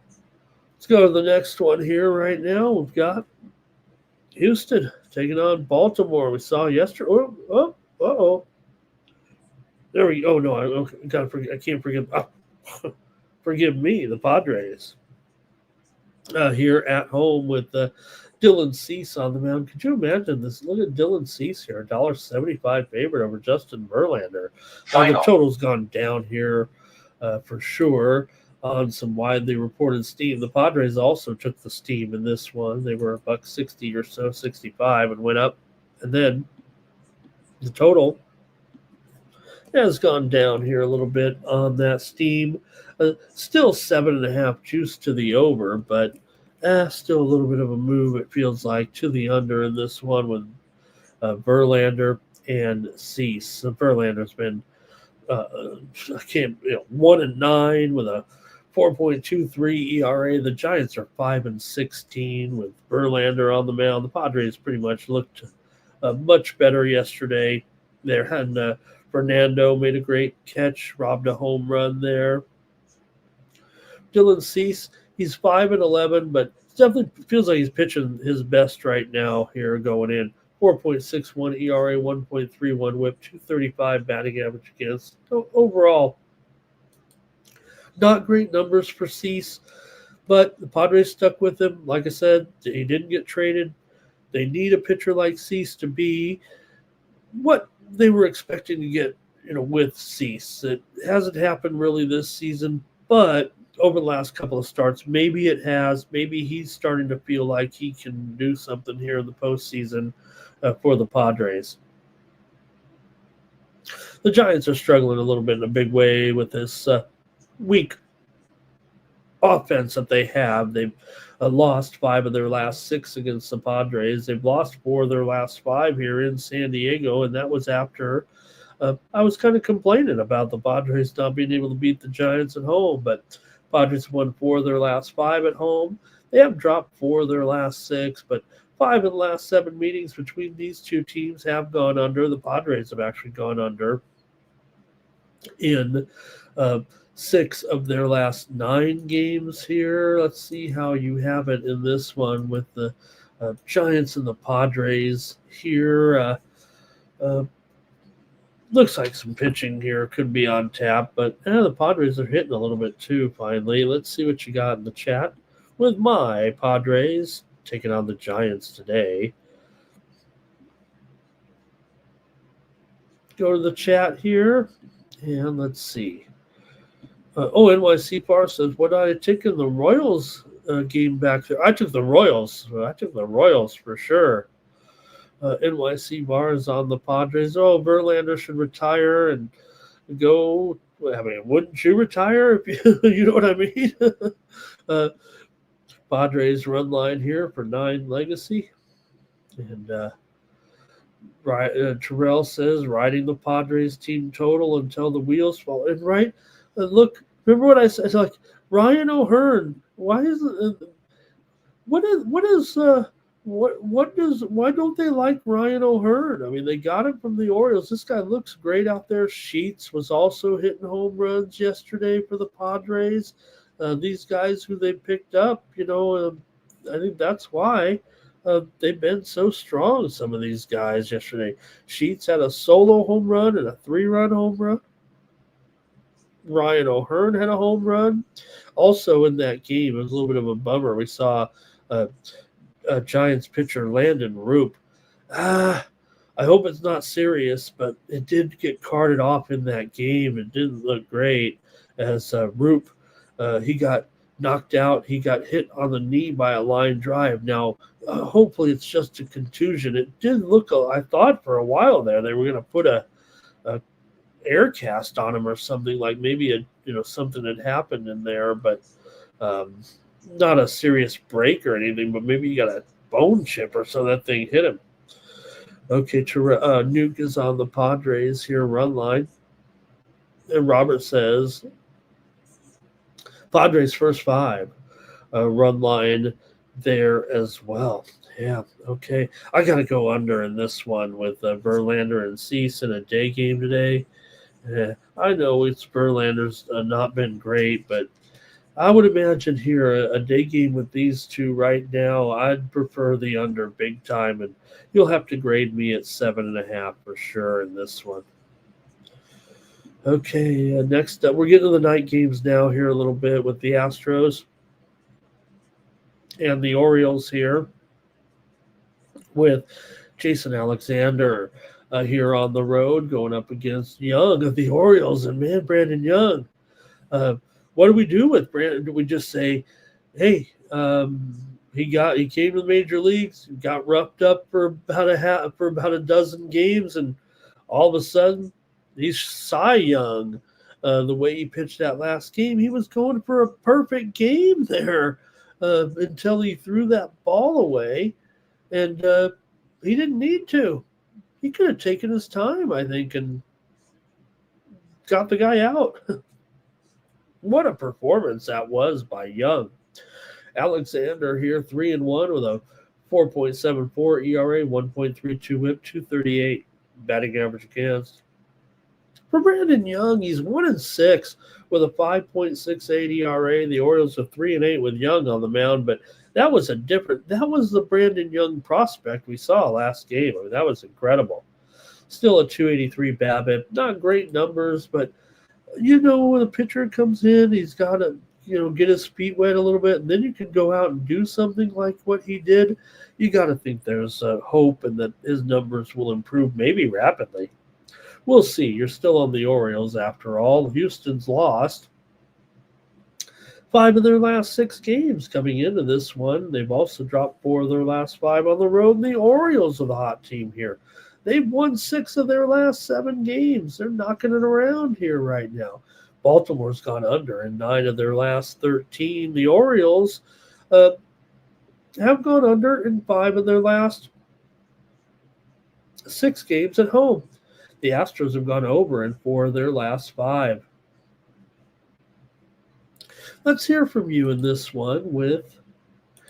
Let's go to the next one here right now. We've got Houston taking on Baltimore. We saw yesterday. Uh-oh. There we go. Oh, no, I can't forgive. Forgive me, the Padres. Here at home with Dylan Cease on the mound. Could you imagine this? Look at Dylan Cease here, $1.75 favorite over Justin Verlander. The total's gone down here for sure on some widely reported steam. The Padres also took the steam in this one. They were $1.60 or so, 65, and went up. And then the total has gone down here a little bit on that steam. Still 7.5 juice to the over, but still a little bit of a move, it feels like, to the under in this one with Verlander and Cease. Verlander's been 1-9 with a 4.23 ERA. The Giants are 5-16 with Verlander on the mound. The Padres pretty much looked much better yesterday. There, and Fernando made a great catch, robbed a home run there. Dylan Cease, he's 5-11, but definitely feels like he's pitching his best right now here going in. 4.61 ERA, 1.31 whip, 235 batting average against. So overall, not great numbers for Cease, but the Padres stuck with him. Like I said, he didn't get traded. They need a pitcher like Cease to be what they were expecting to get, with Cease. It hasn't happened really this season, but over the last couple of starts, maybe it has. Maybe he's starting to feel like he can do something here in the postseason for the Padres. The Giants are struggling a little bit in a big way with this weak offense that they have. They've lost 5 of their last 6 against the Padres. They've lost 4 of their last 5 here in San Diego, and that was after I was kind of complaining about the Padres not being able to beat the Giants at home, but Padres won 4 of their last 5 at home. They have dropped 4 of their last 6, but 5 of the last 7 meetings between these two teams have gone under. The Padres have actually gone under in 6 of their last 9 games here. Let's see how you have it in this one with the Giants and the Padres here. Looks like some pitching here could be on tap, but the Padres are hitting a little bit too, finally. Let's see what you got in the chat with my Padres taking on the Giants today. go to the chat here, and let's see. NYC Bar says, what did I take in the Royals game back there? I took the Royals. I took the Royals for sure. NYC Bar is on the Padres. Oh, Verlander should retire and go. I mean, wouldn't you retire if you know what I mean? Padres run line here for 9 legacy. And Terrell says, riding the Padres team total until the wheels fall. And look, remember what I said? Like Ryan O'Hearn. Why don't they like Ryan O'Hearn? I mean, they got him from the Orioles. This guy looks great out there. Sheets was also hitting home runs yesterday for the Padres. These guys who they picked up, I think that's why they've been so strong. Some of these guys yesterday. Sheets had a solo home run and a 3-run home run. Ryan O'Hearn had a home run. Also in that game, it was a little bit of a bummer. We saw Giants pitcher Landon Roop. I hope it's not serious, but it did get carted off in that game. It didn't look great as Roop, he got knocked out. He got hit on the knee by a line drive. Now, hopefully it's just a contusion. It did look, I thought for a while there, they were going to put a air cast on him or something, like maybe something had happened in there, but not a serious break or anything, but maybe you got a bone chip or so that thing hit him. Okay, Nuke is on the Padres here, run line. And Robert says, Padres first 5, run line there as well. Yeah, okay. I got to go under in this one with Verlander and Cease in a day game today. I know Verlander's not been great, but I would imagine here a day game with these two right now, I'd prefer the under big time, and you'll have to grade me at 7.5 for sure in this one. Okay, next up, we're getting to the night games now here a little bit with the Astros and the Orioles here with Jason Alexander here on the road going up against Young of the Orioles. And man, Brandon Young, what do we do with Brandon? Do we just say, hey, he came to the major leagues, got roughed up for about a dozen games, and all of a sudden he's Cy Young. The way he pitched that last game, he was going for a perfect game there until he threw that ball away, and he didn't need to. He could have taken his time, I think, and got the guy out. What a performance that was by Young. Alexander here, 3-1 with a 4.74 ERA, 1.32 WHIP, 238 batting average against. For Brandon Young, he's 1-6 with a 5.68 ERA. The Orioles are 3-8 with Young on the mound, but that was the Brandon Young prospect we saw last game. I mean, that was incredible. Still a 283 BABIP. Not great numbers, but when a pitcher comes in, he's got to, get his feet wet a little bit, and then you can go out and do something like what he did. You got to think there's hope and that his numbers will improve maybe rapidly. We'll see. You're still on the Orioles after all. Houston's lost 5 of their last 6 games coming into this one. They've also dropped 4 of their last 5 on the road, and the Orioles are the hot team here. They've won 6 of their last 7 games. They're knocking it around here right now. Baltimore's gone under in 9 of their last 13. The Orioles have gone under in 5 of their last 6 games at home. The Astros have gone over in 4 of their last 5. Let's hear from you in this one with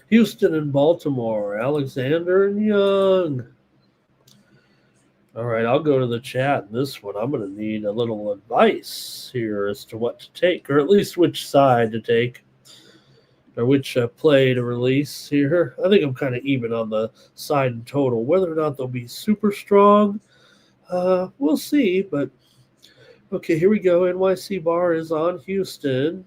Houston and Baltimore, Alexander and Young. All right, I'll go to the chat in this one. I'm going to need a little advice here as to what to take, or at least which side to take, or which play to release here. I think I'm kind of even on the side and total. Whether or not they'll be super strong, we'll see. But, okay, here we go. NYC Bar is on Houston.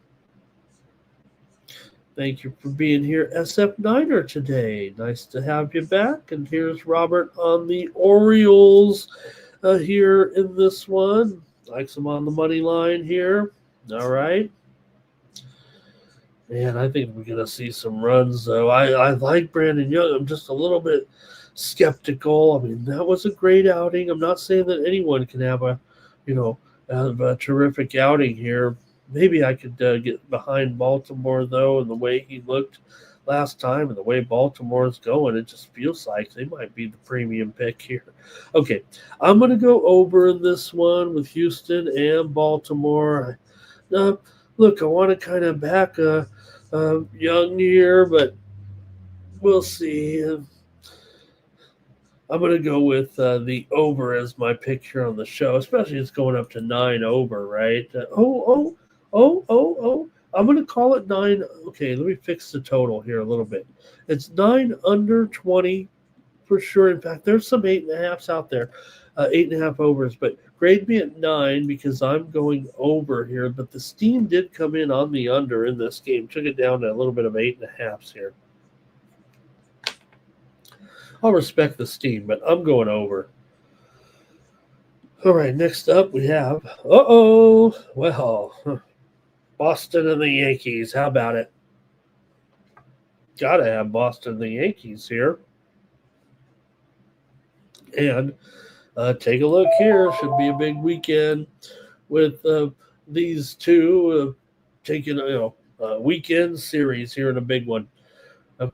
Thank you for being here, SF Niner, today. Nice to have you back. And here's Robert on the Orioles. here in this one. Like some on the money line here. All right. And I think we're going to see some runs, though. I like Brandon Young. I'm just a little bit skeptical. I mean, that was a great outing. I'm not saying that anyone can have have a terrific outing here. Maybe I could get behind Baltimore, though, and the way he looked last time and the way Baltimore's going, it just feels like they might be the premium pick here. Okay, I'm going to go over in this one with Houston and Baltimore. Look, I want to kind of back Young here, but we'll see. I'm going to go with the over as my pick here on the show, especially it's going up to 9 over, right? I'm going to call it 9. Okay, let me fix the total here a little bit. It's 9 under 20 for sure. In fact, there's some 8.5s out there, 8.5 overs, but grade me at 9 because I'm going over here. But the steam did come in on the under in this game, took it down to a little bit of 8.5s here. I'll respect the steam, but I'm going over. All right, next up we have, Boston and the Yankees. How about it? Got to have Boston and the Yankees here. And take a look here. Should be a big weekend with these two taking a weekend series here in a big one.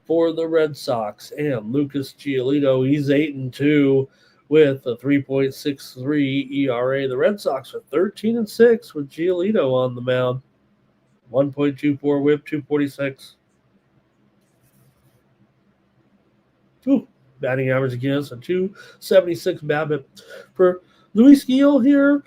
For the Red Sox and Lucas Giolito, he's 8-2 with a 3.63 ERA. The Red Sox are 13-6 with Giolito on the mound. 1.24 whip, 246. Batting average against a 276 BABIP. For Luis Gil here,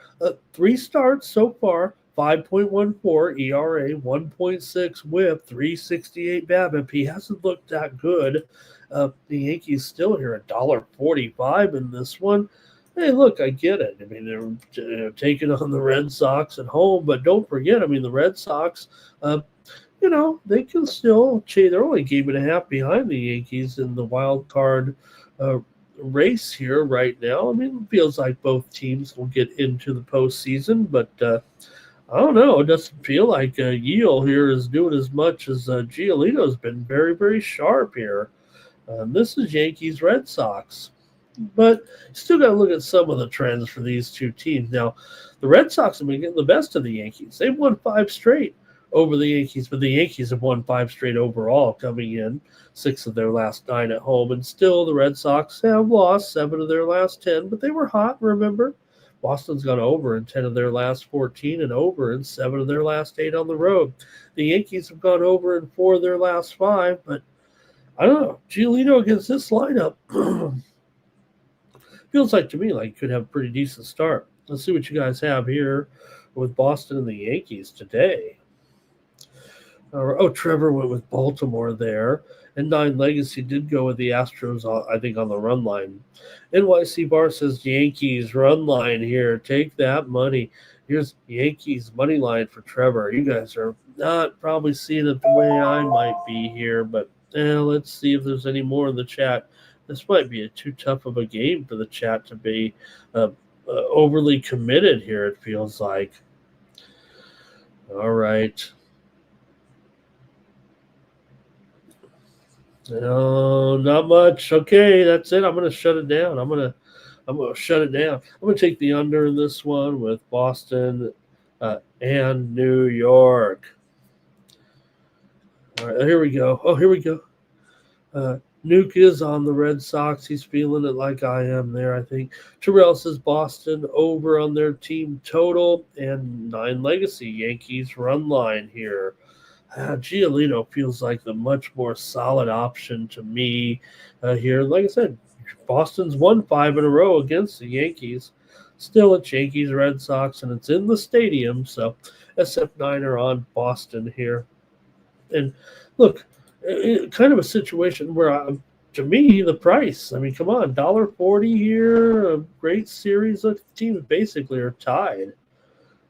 3 starts so far. 5.14 ERA, 1.6 whip, 368 BABIP. He hasn't looked that good. The Yankees still here $1.45 in this one. Hey, look, I get it. I mean, they're taking on the Red Sox at home, but don't forget, I mean, the Red Sox, they can still change. They're only a game and a half behind the Yankees in the wild card race here right now. I mean, it feels like both teams will get into the postseason, but I don't know. It doesn't feel like Yale here is doing as much as Giolito's been very, very sharp here. This is Yankees-Red Sox. But still got to look at some of the trends for these two teams. Now, the Red Sox have been getting the best of the Yankees. They've won 5 straight over the Yankees, but the Yankees have won 5 straight overall coming in, 6 of their last 9 at home. And still, the Red Sox have lost 7 of their last 10, but they were hot, remember? Boston's gone over in 10 of their last 14 and over in 7 of their last 8 on the road. The Yankees have gone over in 4 of their last 5, but I don't know. Giolito against this lineup feels like to me like he could have a pretty decent start. Let's see what you guys have here with Boston and the Yankees today. Trevor went with Baltimore there. And 9 Legacy did go with the Astros, I think, on the run line. NYC Bar says Yankees run line here. Take that money. Here's Yankees money line for Trevor. You guys are not probably seeing it the way I might be here, but let's see if there's any more in the chat. This might be too tough of a game for the chat to be overly committed here, it feels like. All right. No, not much. Okay, that's it. I'm going to shut it down. I'm going to shut it down. I'm going to take the under in this one with Boston and New York. All right, here we go. Here we go. Nuke is on the Red Sox. He's feeling it like I am there, I think. Terrell says Boston over on their team total and 9 Legacy Yankees run line here. Giolito feels like the much more solid option to me here. Like I said, Boston's won 5 in a row against the Yankees. Still, it's Yankees, Red Sox, and it's in the stadium. So, SF9 are on Boston here. And look, kind of a situation where, to me, the price, I mean, come on, $1.40 here, a great series of teams basically are tied.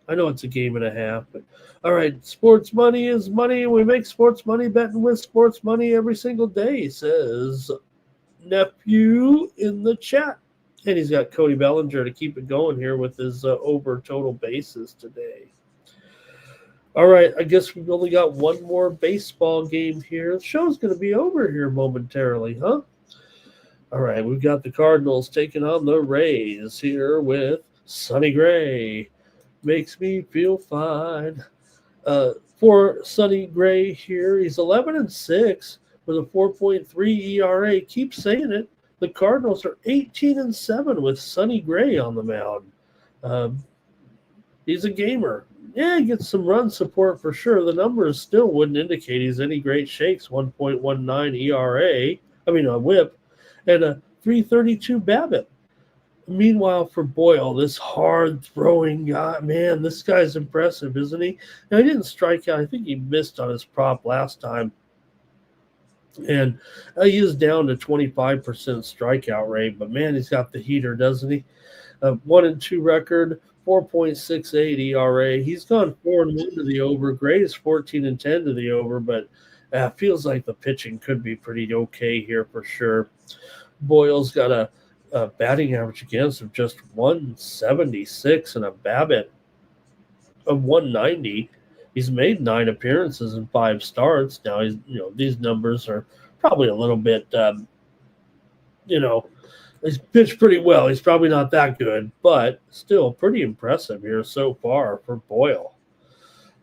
I know it's a game and a half, but all right, sports money is money. We make sports money betting with sports money every single day, says Nephew in the chat. And he's got Cody Bellinger to keep it going here with his over total bases today. All right, I guess we've only got one more baseball game here. The show's going to be over here momentarily, huh? All right, we've got the Cardinals taking on the Rays here with Sonny Gray. Makes me feel fine. For Sonny Gray here, he's 11-6 with a 4.3 ERA. Keep saying it. The Cardinals are 18-7 with Sonny Gray on the mound. He's a gamer. Yeah, he gets some run support for sure. The numbers still wouldn't indicate he's any great shakes. 1.19 ERA, a whip, and a 3.32 BABIP. Meanwhile, for Boyle, this hard-throwing guy, man, this guy's impressive, isn't he? Now, he didn't strike out. I think he missed on his prop last time. And he is down to 25% strikeout rate, but, man, he's got the heater, doesn't he? 1-2 record, 4.68 ERA. He's gone 4-1 to the over. Gray is 14-10 to the over, but feels like the pitching could be pretty okay here for sure. Boyle's got a batting average against of just 176 and a BABIP of 190. He's made 9 appearances and 5 starts. Now these numbers are probably a little bit, he's pitched pretty well. He's probably not that good, but still pretty impressive here so far for Boyle.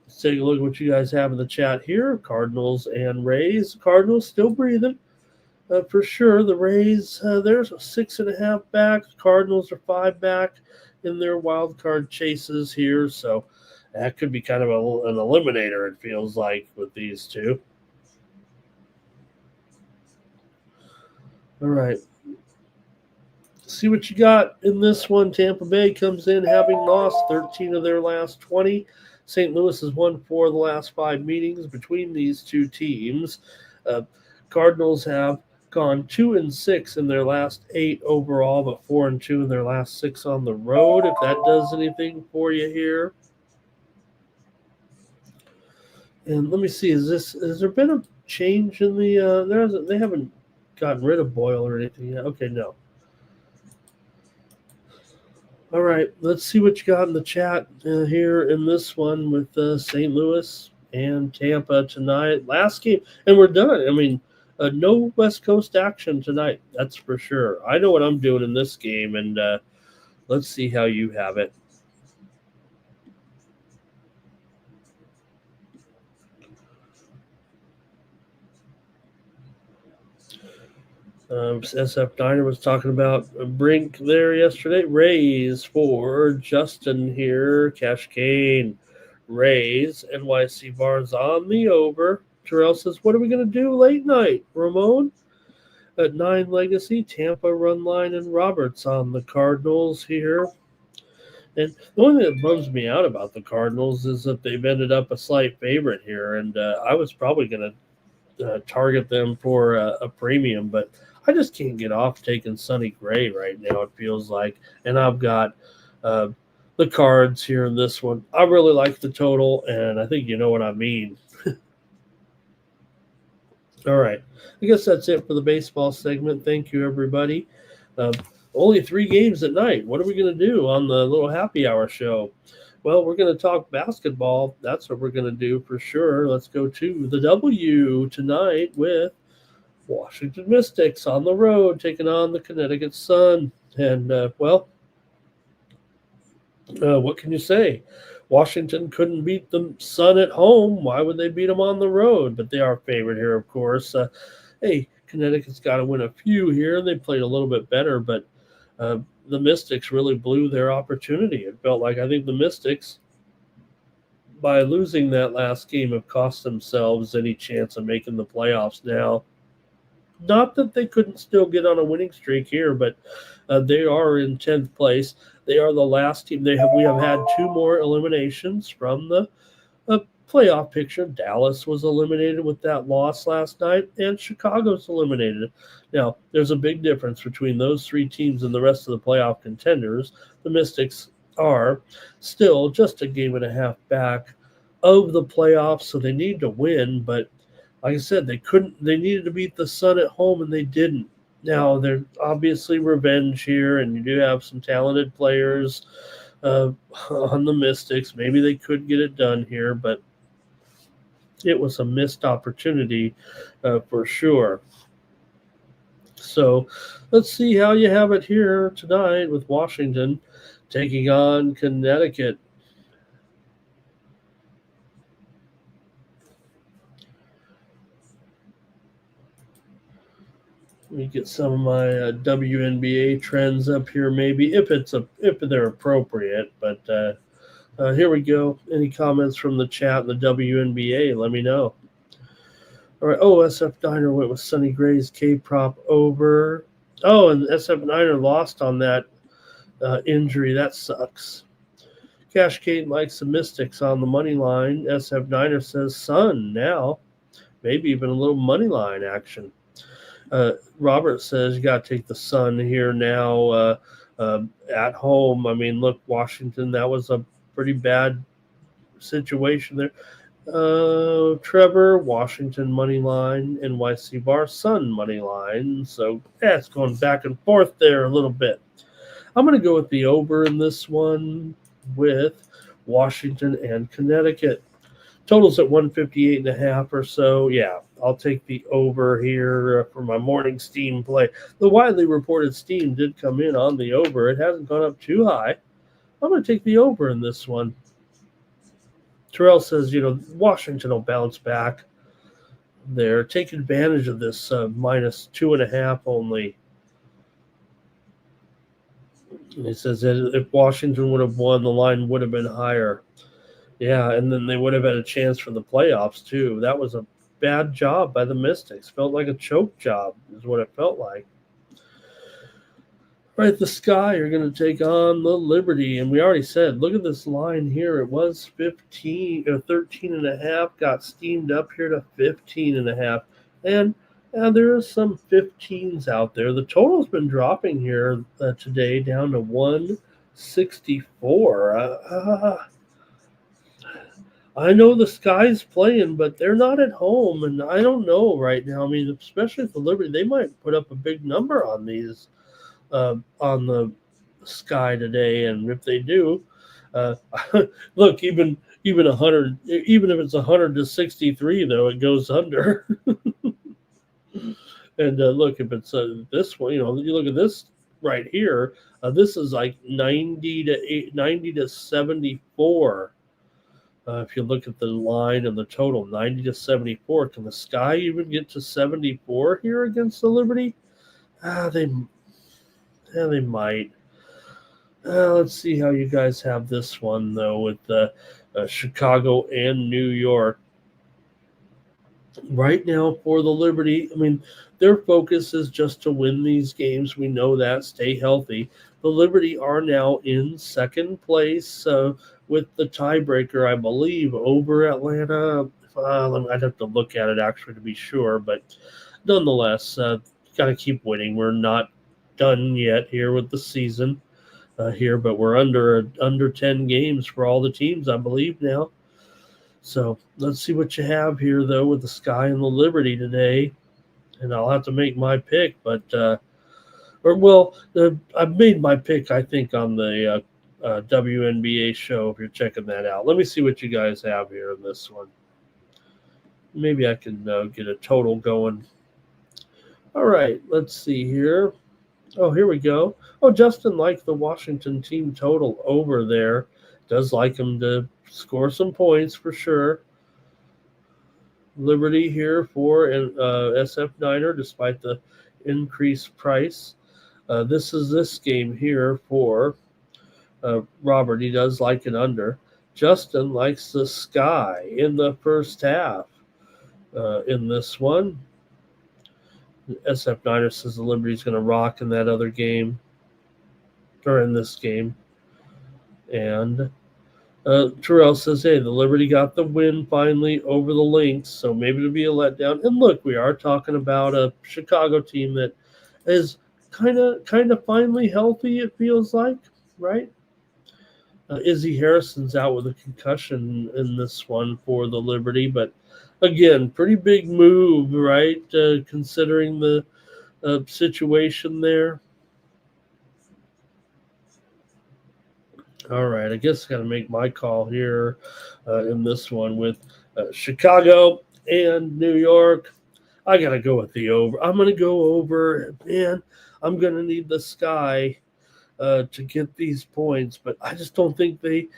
Let's take a look at what you guys have in the chat here. Cardinals and Rays. Cardinals still breathing. For sure, the Rays, there's a 6.5 back. The Cardinals are 5 back in their wild card chases here. So that could be kind of an eliminator, it feels like, with these two. All right. See what you got in this one. Tampa Bay comes in having lost 13 of their last 20. St. Louis has won 4 of the last 5 meetings between these two teams. Cardinals have gone 2-6 in their last 8 overall, but 4-2 in their last 6 on the road, if that does anything for you here. And let me see, has there been a change in the they haven't gotten rid of Boyle or anything yet? Okay, no. All right, let's see what you got in the chat here in this one with St. Louis and Tampa tonight. Last game, and we're done. No West Coast action tonight, that's for sure. I know what I'm doing in this game, and let's see how you have it. SF Diner was talking about Brink there yesterday. Rays for Justin here. Cash Kane. Rays. NYC Bars on the over. Terrell says, what are we going to do late night? Ramon at 9 Legacy. Tampa run line and Roberts on the Cardinals here. And the only thing that bums me out about the Cardinals is that they've ended up a slight favorite here. And I was probably going to target them for a premium, but I just can't get off taking Sonny Gray right now, it feels like. And I've got the Cards here in this one. I really like the total, and I think you know what I mean. All right. I guess that's it for the baseball segment. Thank you, everybody. Only 3 games at night. What are we going to do on the little happy hour show? Well, we're going to talk basketball. That's what we're going to do for sure. Let's go to the W tonight with Washington Mystics on the road taking on the Connecticut Sun. And, what can you say? Washington couldn't beat the Sun at home. Why would they beat them on the road? But they are favored here, of course. Hey, Connecticut's got to win a few here. They played a little bit better, but the Mystics really blew their opportunity. It felt like I think the Mystics, by losing that last game, have cost themselves any chance of making the playoffs now. Not that they couldn't still get on a winning streak here, but they are in 10th place. They are the last team. We have had 2 more eliminations from the playoff picture. Dallas was eliminated with that loss last night, and Chicago's eliminated. Now, there's a big difference between those 3 teams and the rest of the playoff contenders. The Mystics are still just a game and a half back of the playoffs, so they need to win, but like I said, they needed to beat the Sun at home, and they didn't. Now, there's obviously revenge here, and you do have some talented players on the Mystics. Maybe they could get it done here, but it was a missed opportunity for sure. So let's see how you have it here tonight with Washington taking on Connecticut. Let me get some of my WNBA trends up here, maybe if they're appropriate. But here we go. Any comments from the chat in the WNBA? Let me know. All right. Oh, SF Niner went with Sonny Gray's K-prop over. Oh, and SF Niner lost on that injury. That sucks. Cash Kate likes the Mystics on the money line. SF Niner says Sun now. Maybe even a little money line action. Robert says you got to take the Sun here now at home. I mean, look, Washington, that was a pretty bad situation there. Trevor, Washington money line, NYC Bar, Sun money line. So it's going back and forth there a little bit. I'm going to go with the over in this one with Washington and Connecticut. Totals at 158.5 or so. Yeah, I'll take the over here for my morning steam play. The widely reported steam did come in on the over. It hasn't gone up too high. I'm going to take the over in this one. Terrell says, Washington will bounce back there. Take advantage of this minus 2.5 only. And he says that if Washington would have won, the line would have been higher. Yeah, and then they would have had a chance for the playoffs, too. That was a bad job by the Mystics. Felt like a choke job is what it felt like. All right, the Sky are going to take on the Liberty. And we already said, look at this line here. It was 13.5, got steamed up here to 15.5. And there are some 15s out there. The total's been dropping here today down to 164. I know the Sky's playing, but they're not at home, and I don't know right now. I mean, especially for Liberty, they might put up a big number on these on the Sky today, and if they do, look, even 100, even if it's 100 to 63, though, it goes under. And look, if it's this one, you look at this right here. This is like 90 to 74. If you look at the line and the total, 90 to 74. Can the Sky even get to 74 here against the Liberty? They might. Let's see how you guys have this one, though, with Chicago and New York. Right now for the Liberty, I mean, their focus is just to win these games. We know that. Stay healthy. The Liberty are now in second place with the tiebreaker, I believe, over Atlanta. I'd have to look at it actually to be sure, but nonetheless, got to keep winning. We're not done yet here with the season here, but we're under 10 games for all the teams, I believe, now. So let's see what you have here, though, with the Sky and the Liberty today. And I'll have to make my pick, but I've made my pick, I think, on the WNBA show, if you're checking that out. Let me see what you guys have here in this one. Maybe I can get a total going. All right, let's see here. Oh, here we go. Oh, Justin liked the Washington team total over there. Does like him to score some points for sure. Liberty here for SF Niner, despite the increased price. This game here for Robert. He does like it under. Justin likes the Sky in the first half in this one. SF Niner says the Liberty's going to rock in that other game, or in this game. And Terrell says, hey, the Liberty got the win finally over the Lynx, so maybe it'll be a letdown. And look, we are talking about a Chicago team that is kind of finally healthy, it feels like, right? Izzy Harrison's out with a concussion in this one for the Liberty, but again, pretty big move, right? Considering the situation there. All right, I guess I got to make my call here in this one with Chicago and New York. I got to go with the over. I'm going to go over, man. I'm going to need the Sky to get these points, but I just don't think they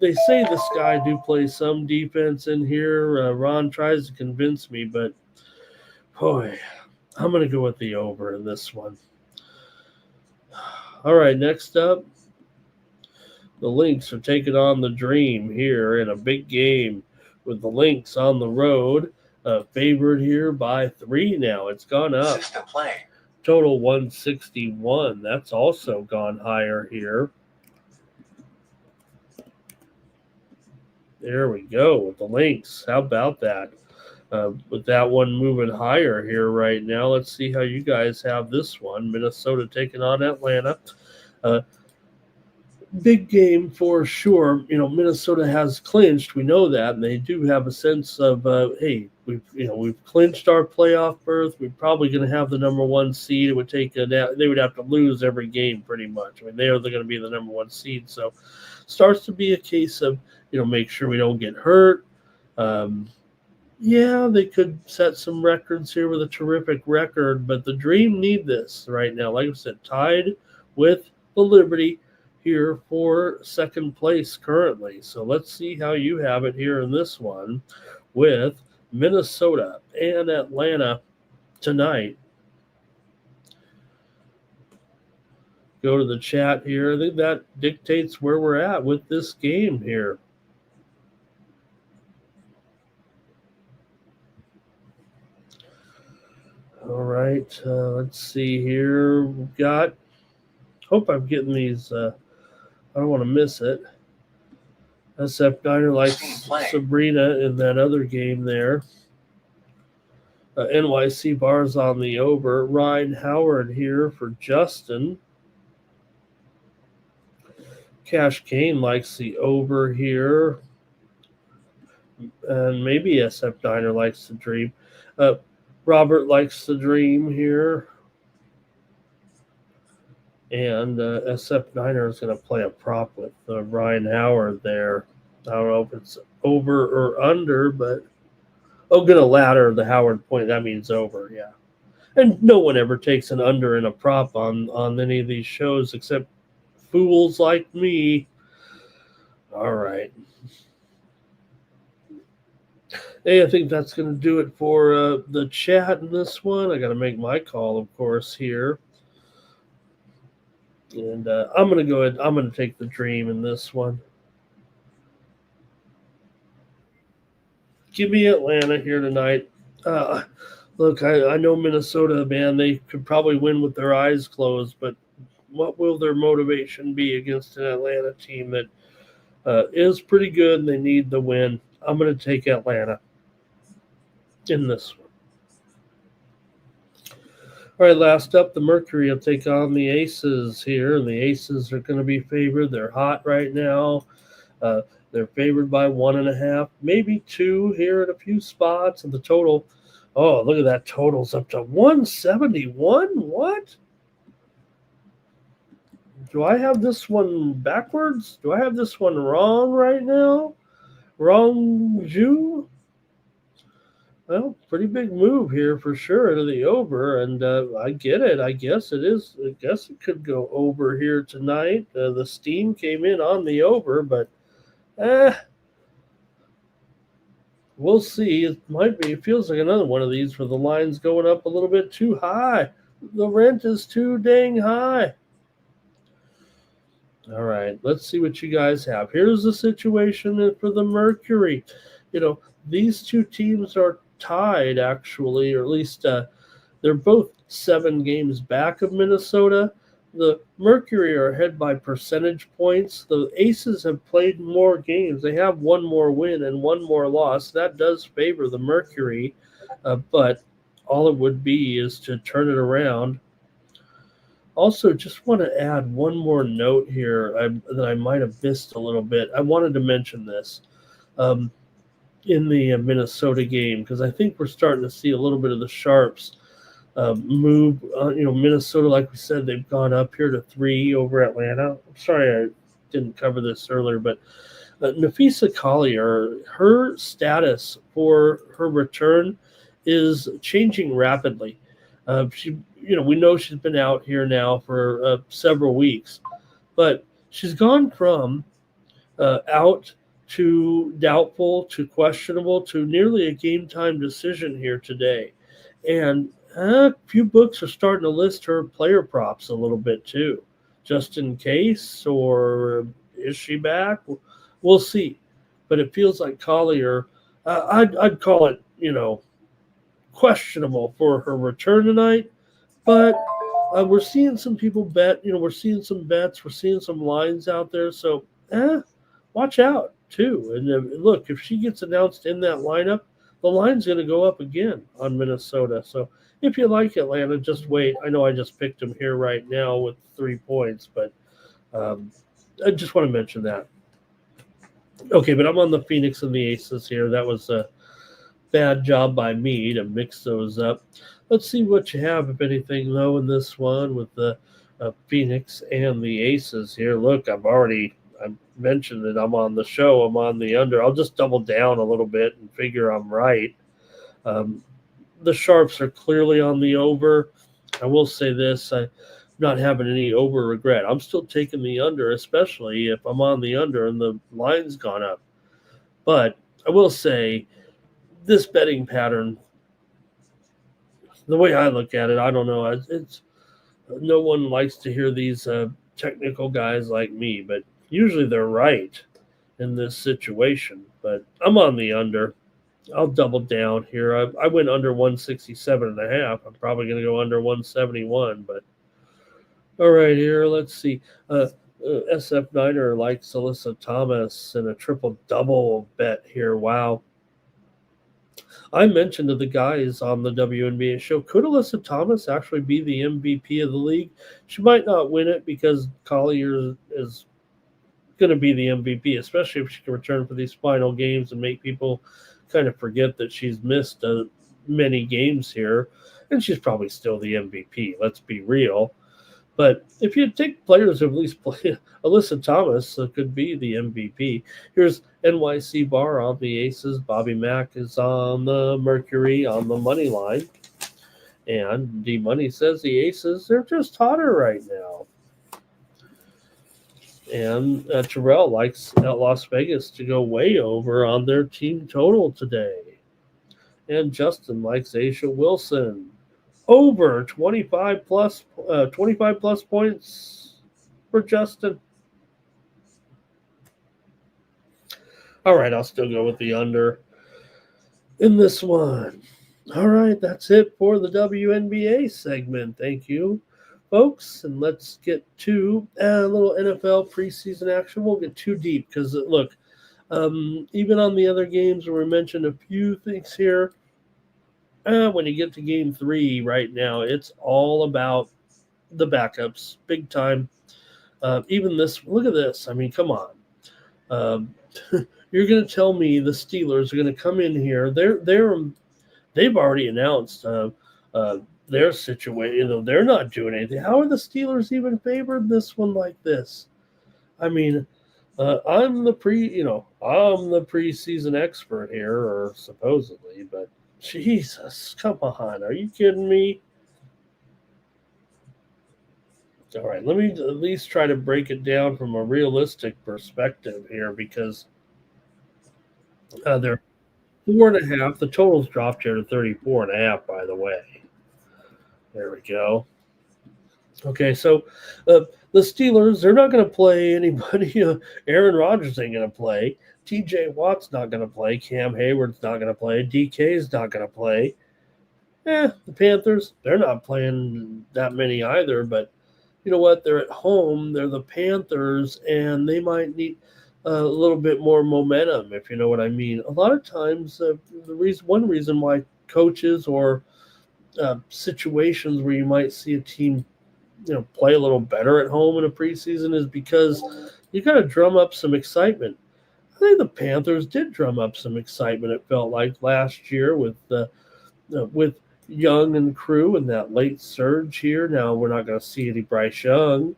say the Sky do play some defense in here. Ron tries to convince me, but boy, I'm going to go with the over in this one. All right, next up, the Lynx are taking on the Dream here in a big game with the Lynx on the road, favored here by 3 now. It's gone up. System play. Total 161. That's also gone higher here. There we go with the Lynx. How about that? With that one moving higher here right now. Let's see how you guys have this one. Minnesota taking on Atlanta. Big game for sure. Minnesota has clinched. We know that, and they do have a sense of, hey, we've clinched our playoff berth. We're probably going to have the number 1 seed. It would take they would have to lose every game pretty much. I mean, they're going to be the number 1 seed. So, starts to be a case of make sure we don't get hurt. Yeah, they could set some records here with a terrific record, but the Dream need this right now. Like I said, tied with the Liberty here for second place currently. So let's see how you have it here in this one with Minnesota and Atlanta tonight. Go to the chat here. I think that dictates where we're at with this game here. All right, let's see here. We've got, hope I'm getting these, I don't want to miss it. SF Niner likes Sabrina in that other game there. NYC Bars on the over. Ryan Howard here for Justin. Cash Kane likes the over here. And maybe SF Niner likes the Dream. Robert likes the Dream here. And SF Niner is going to play a prop with Ryan Howard there. I don't know if it's over or under, but going to ladder the Howard point. That means over, yeah. And no one ever takes an under in a prop on any of these shows except fools like me. All right. Hey, I think that's going to do it for the chat in this one. I got to make my call, of course, here. And I'm going to go ahead. I'm going to take the Dream in this one. Give me Atlanta here tonight. Look, I know Minnesota, man, they could probably win with their eyes closed, but what will their motivation be against an Atlanta team that is pretty good and they need the win? I'm going to take Atlanta in this one. All right, last up, the Mercury will take on the Aces here, and the Aces are going to be favored. They're hot right now. They're favored by 1.5, maybe 2 here at a few spots. And the total, oh, look at that, total's up to 171. What? Do I have this one backwards? Do I have this one wrong right now? Wrong Jew? Well, pretty big move here for sure to the over, and I get it. I guess it is. I guess it could go over here tonight. The steam came in on the over, but we'll see. It might be. It feels like another one of these where the line's going up a little bit too high. The rent is too dang high. All right, let's see what you guys have. Here's the situation for the Mercury. These two teams are tied, actually, or at least they're both 7 games back of Minnesota. The Mercury are ahead by percentage points. The Aces have played more games. They have 1 more win and 1 more loss. That does favor the Mercury, but all it would be is to turn it around. Also, just want to add one more note here that I might have missed a little bit. I wanted to mention this. In the Minnesota game, because I think we're starting to see a little bit of the sharps move. Minnesota, like we said, they've gone up here to 3 over Atlanta. I'm sorry I didn't cover this earlier, but Nafisa Collier, her status for her return is changing rapidly. We know she's been out here now for several weeks, but she's gone from out to doubtful to questionable to nearly a game time decision here today. And a few books are starting to list her player props a little bit too, just in case, or is she back? We'll see. But it feels like Collier, I'd call it, questionable for her return tonight. But we're seeing some people bet. We're seeing some bets. We're seeing some lines out there. So, watch out too. And look, if she gets announced in that lineup, the line's going to go up again on Minnesota. So if you like Atlanta, just wait. I know I just picked them here right now with 3 points, but I just want to mention that. Okay, but I'm on the Phoenix and the Aces here. That was a bad job by me to mix those up. Let's see what you have, if anything, though, in this one with the Phoenix and the Aces here. Look, I mentioned that I'm on the show. I'm on the under. I'll just double down a little bit and figure I'm right. The Sharps are clearly on the over. I will say this. I'm not having any over regret. I'm still taking the under, especially if I'm on the under and the line's gone up. But I will say this betting pattern, the way I look at it, I don't know. It's no one likes to hear these technical guys like me, but usually they're right in this situation. But I'm on the under. I'll double down here. I went under 167.5. I'm probably going to go under 171. But all right, here, let's see. SF Niner likes Alyssa Thomas in a triple-double bet here. Wow. I mentioned to the guys on the WNBA show, could Alyssa Thomas actually be the MVP of the league? She might not win it because Collier is going to be the MVP, especially if she can return for these final games and make people kind of forget that she's missed many games here. And she's probably still the MVP, let's be real. But if you take players who at least play, Alyssa Thomas could be the MVP. Here's NYC Bar on the Aces. Bobby Mack is on the Mercury on the money line. And D-Money says the Aces, they're just hotter right now. And Terrell likes Las Vegas to go way over on their team total today. And Justin likes Asia Wilson over 25 plus points for Justin. All right, I'll still go with the under in this one. All right, that's it for the WNBA segment. Thank you, folks. And let's get to a little NFL preseason action. We'll get too deep because, look, even on the other games where we mentioned a few things here, when you get to game 3 right now, it's all about the backups, big time. Even this, look at this. I mean, come on. You're going to tell me the Steelers are going to come in here. They've already announced their situation. They're not doing anything. How are the Steelers even favored this one like this? I mean, I'm the preseason expert here, or supposedly, but Jesus, come on. Are you kidding me? All right, let me at least try to break it down from a realistic perspective here because they're 4.5. The total's dropped here to 34.5, by the way. There we go. Okay, so the Steelers, they're not going to play anybody. Aaron Rodgers ain't going to play. TJ Watt's not going to play. Cam Hayward's not going to play. DK's not going to play. The Panthers, they're not playing that many either, but you know what? They're at home. They're the Panthers, and they might need a little bit more momentum, if you know what I mean. A lot of times, one reason why coaches or situations where you might see a team play a little better at home in a preseason is because you got to drum up some excitement. I think the Panthers did drum up some excitement. It felt like last year with Young and crew in that late surge here. Now we're not going to see any Bryce Young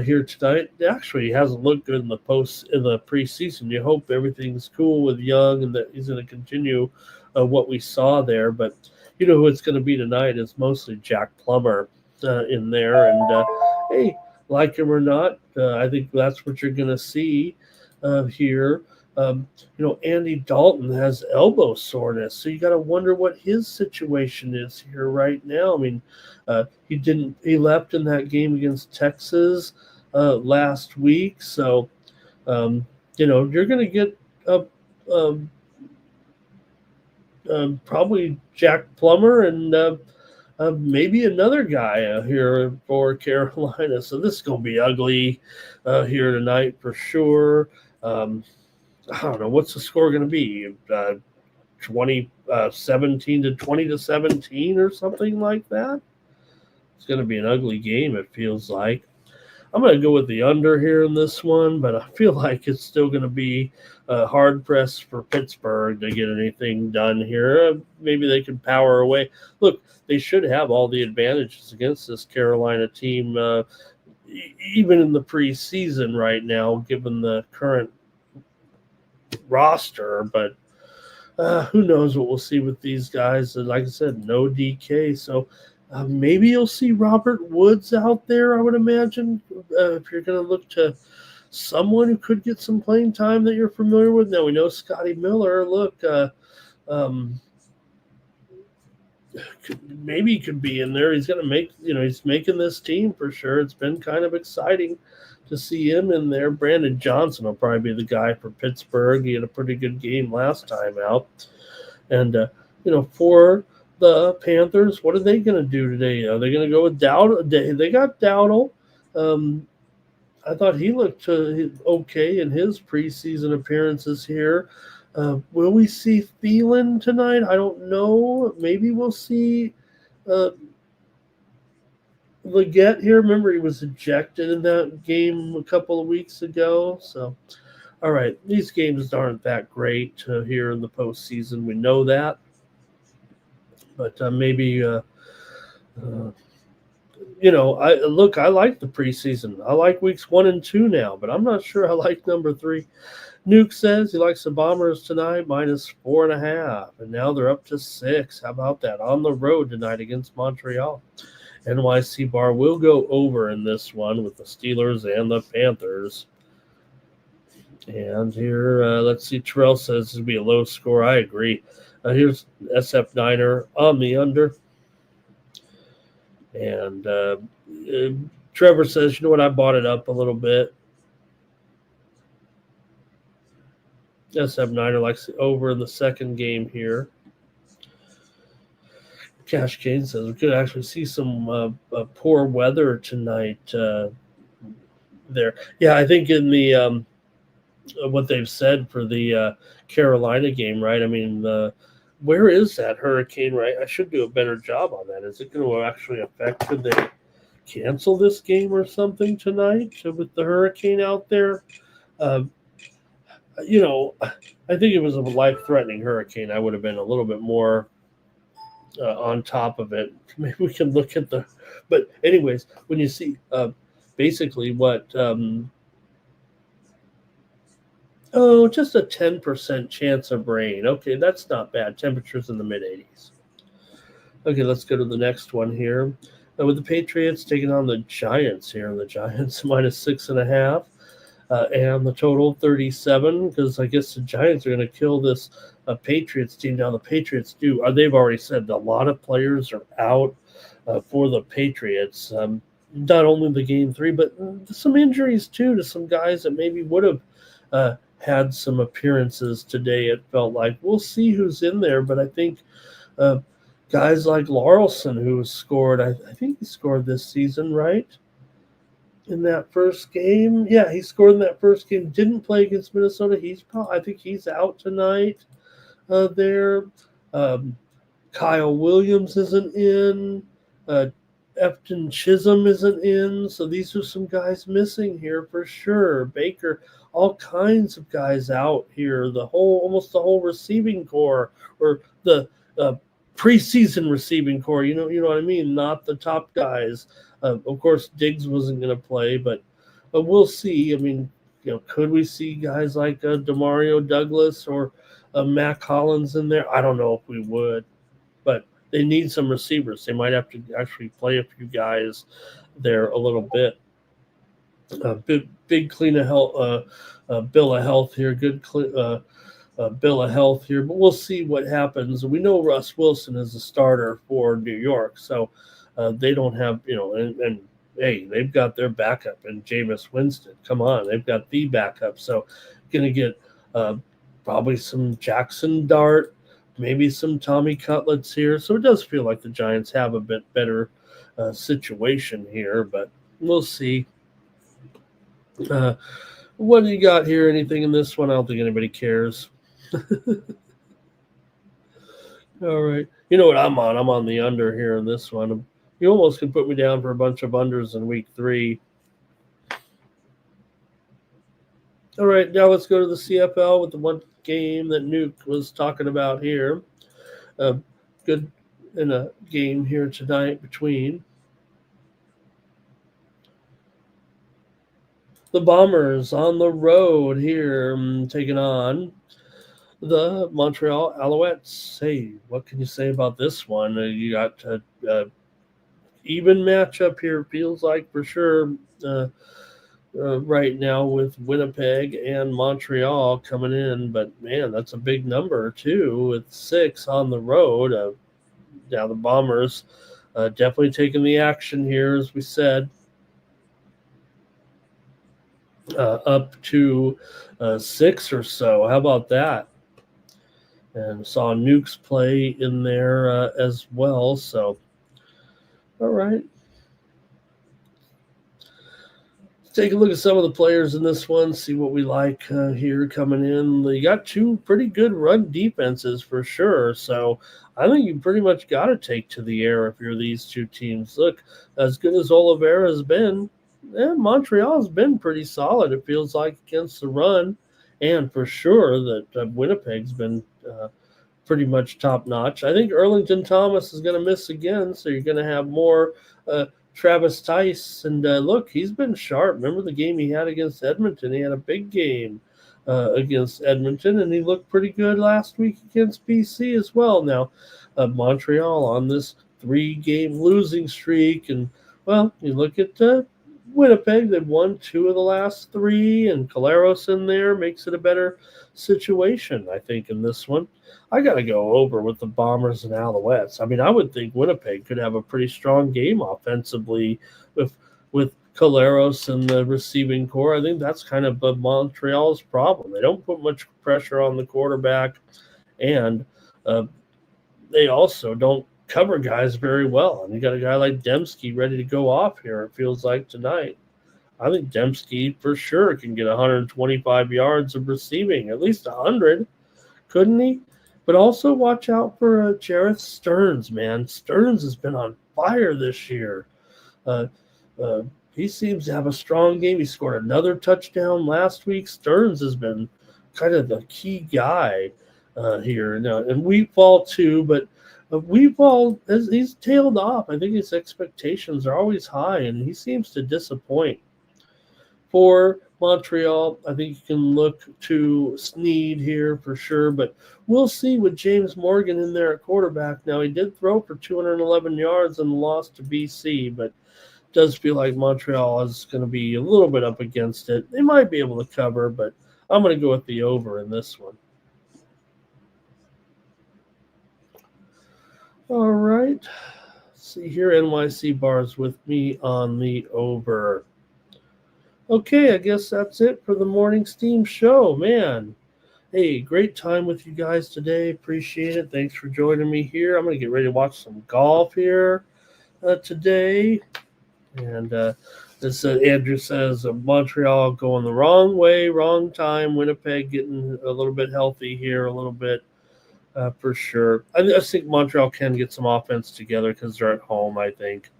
here tonight. Actually, he hasn't looked good in the preseason. You hope everything's cool with Young and that he's going to continue what we saw there. But you know who it's going to be tonight is mostly Jack Plummer in there. And hey, like him or not, I think that's what you're going to see here. Andy Dalton has elbow soreness, so you got to wonder what his situation is here right now. I mean, he left in that game against Texas last week, so you're going to get probably Jack Plummer and maybe another guy here for Carolina. So this is going to be ugly here tonight for sure. I don't know, what's the score going to be? 17 to 20 to 17 or something like that. It's going to be an ugly game, it feels like. I'm going to go with the under here in this one, but I feel like it's still going to be hard pressed for Pittsburgh to get anything done here. Maybe they can power away. Look, they should have all the advantages against this Carolina team, even in the preseason right now, given the current roster. But who knows what we'll see with these guys. And like I said, no DK, so maybe you'll see Robert Woods out there, I would imagine, if you're going to look to someone who could get some playing time that you're familiar with. Now we know Scotty Miller, look, maybe he could be in there. He's going to make, he's making this team for sure. It's been kind of exciting to see him in there. Brandon Johnson will probably be the guy for Pittsburgh. He had a pretty good game last time out. And, for the Panthers, what are they going to do today? Are they going to go with Dowdle? They got Dowdle. I thought he looked okay in his preseason appearances here. Will we see Thielen tonight? I don't know. Maybe we'll see Leggett here. Remember, he was ejected in that game a couple of weeks ago. So, all right, these games aren't that great here in the postseason. We know that. But maybe, I like the preseason. I like weeks 1 and 2 now, but I'm not sure I like number 3. Nuke says he likes the Bombers tonight, -4.5, and now they're up to 6. How about that? On the road tonight against Montreal. NYC Bar will go over in this one with the Steelers and the Panthers. And here, let's see, Terrell says this will be a low score. I agree. Here's SF Niner on the under. And Trevor says, you know what, I bought it up a little bit. SF Niner likes the over in the second game here. Cash Kane says we could actually see some poor weather tonight there. Yeah, I think in the what they've said for the Carolina game, right? I mean, where is that hurricane, right? I should do a better job on that. Is it going to actually affect, could they cancel this game or something tonight with the hurricane out there? I think it was a life-threatening hurricane. I would have been a little bit more on top of it. Maybe we can look at but anyways, when you see basically what, just a 10% chance of rain. Okay, that's not bad. Temperatures in the mid-80s. Okay, let's go to the next one here. With the Patriots taking on the Giants here. The Giants -6.5. And the total 37, because I guess the Giants are going to kill this Patriots team. Now, the Patriots they've already said a lot of players are out for the Patriots. Not only the game 3, but some injuries, too, to some guys that maybe would have had some appearances today, it felt like. We'll see who's in there, but I think guys like Larson, who scored, I think he scored this season, right? In that first game. Yeah, he scored in that first game. Didn't play against Minnesota. I think he's out tonight there. Kyle Williams isn't in. Efton Chisholm isn't in. So these are some guys missing here for sure. Baker, all kinds of guys out here. Almost the whole receiving core, or the preseason receiving core. You know what I mean? Not the top guys. Of course, Diggs wasn't going to play, but we'll see. I mean, could we see guys like Demario Douglas or Mac Hollins in there? I don't know if we would, but they need some receivers. They might have to actually play a few guys there a little bit. Big clean of health, bill of health here. Good bill of health here, but we'll see what happens. We know Russ Wilson is a starter for New York, so they don't have, and hey, they've got their backup in Jameis Winston. Come on, they've got the backup. So going to get probably some Jackson Dart, maybe some Tommy Cutlets here. So it does feel like the Giants have a bit better situation here, but we'll see. What do you got here? Anything in this one? I don't think anybody cares. All right. You know what I'm on? I'm on the under here in this one. You almost can put me down for a bunch of unders in week 3. All right, now let's go to the CFL with the one game that Nuke was talking about here. Good in a game here tonight between the Bombers on the road here, taking on the Montreal Alouettes. Hey, what can you say about this one? You got even matchup here, feels like, for sure, right now with Winnipeg and Montreal coming in. But, man, that's a big number, too, with 6 on the road. Now the Bombers definitely taking the action here, as we said, up to 6 or so. How about that? And saw Nukes play in there as well. So, all right. Let's take a look at some of the players in this one, see what we like here coming in. You got 2 pretty good run defenses for sure. So I think you pretty much got to take to the air if you're these 2 teams. Look, as good as Oliveira has been, Montreal's been pretty solid, it feels like, against the run. And for sure that Winnipeg's been pretty much top-notch. I think Erlington Thomas is going to miss again, so you're going to have more Travis Tice. And look, he's been sharp. Remember the game he had against Edmonton? He had a big game against Edmonton, and he looked pretty good last week against BC as well. Now, Montreal on this 3-game losing streak, and, well, you look at Winnipeg, they've won 2 of the last 3, and Caleros in there makes it a better situation, I think, in this one. I got to go over with the Bombers and Alouettes. I mean, I would think Winnipeg could have a pretty strong game offensively with Caleros and the receiving core. I think that's kind of Montreal's problem. They don't put much pressure on the quarterback, and they also don't cover guys very well. And you got a guy like Dembski ready to go off here, it feels like, tonight. I think Dembski for sure can get 125 yards of receiving, at least 100, couldn't he? But also watch out for Jareth Stearns, man. Stearns has been on fire this year. He seems to have a strong game. He scored another touchdown last week. Stearns has been kind of the key guy here. Now, and Wheatfall too, but Wheatfall, he's tailed off. I think his expectations are always high, and he seems to disappoint. For Montreal, I think you can look to Snead here for sure, but we'll see with James Morgan in there at quarterback. Now, he did throw for 211 yards and lost to BC, but it does feel like Montreal is going to be a little bit up against it. They might be able to cover, but I'm going to go with the over in this one. All right. Let's see here, NYC Bars with me on the over. Okay, I guess that's it for the Morning Steam show, man. Hey, great time with you guys today. Appreciate it. Thanks for joining me here. I'm going to get ready to watch some golf here today. And as Andrew says, Montreal going the wrong way, wrong time. Winnipeg getting a little bit healthy here, a little bit for sure. I think Montreal can get some offense together because they're at home, I think.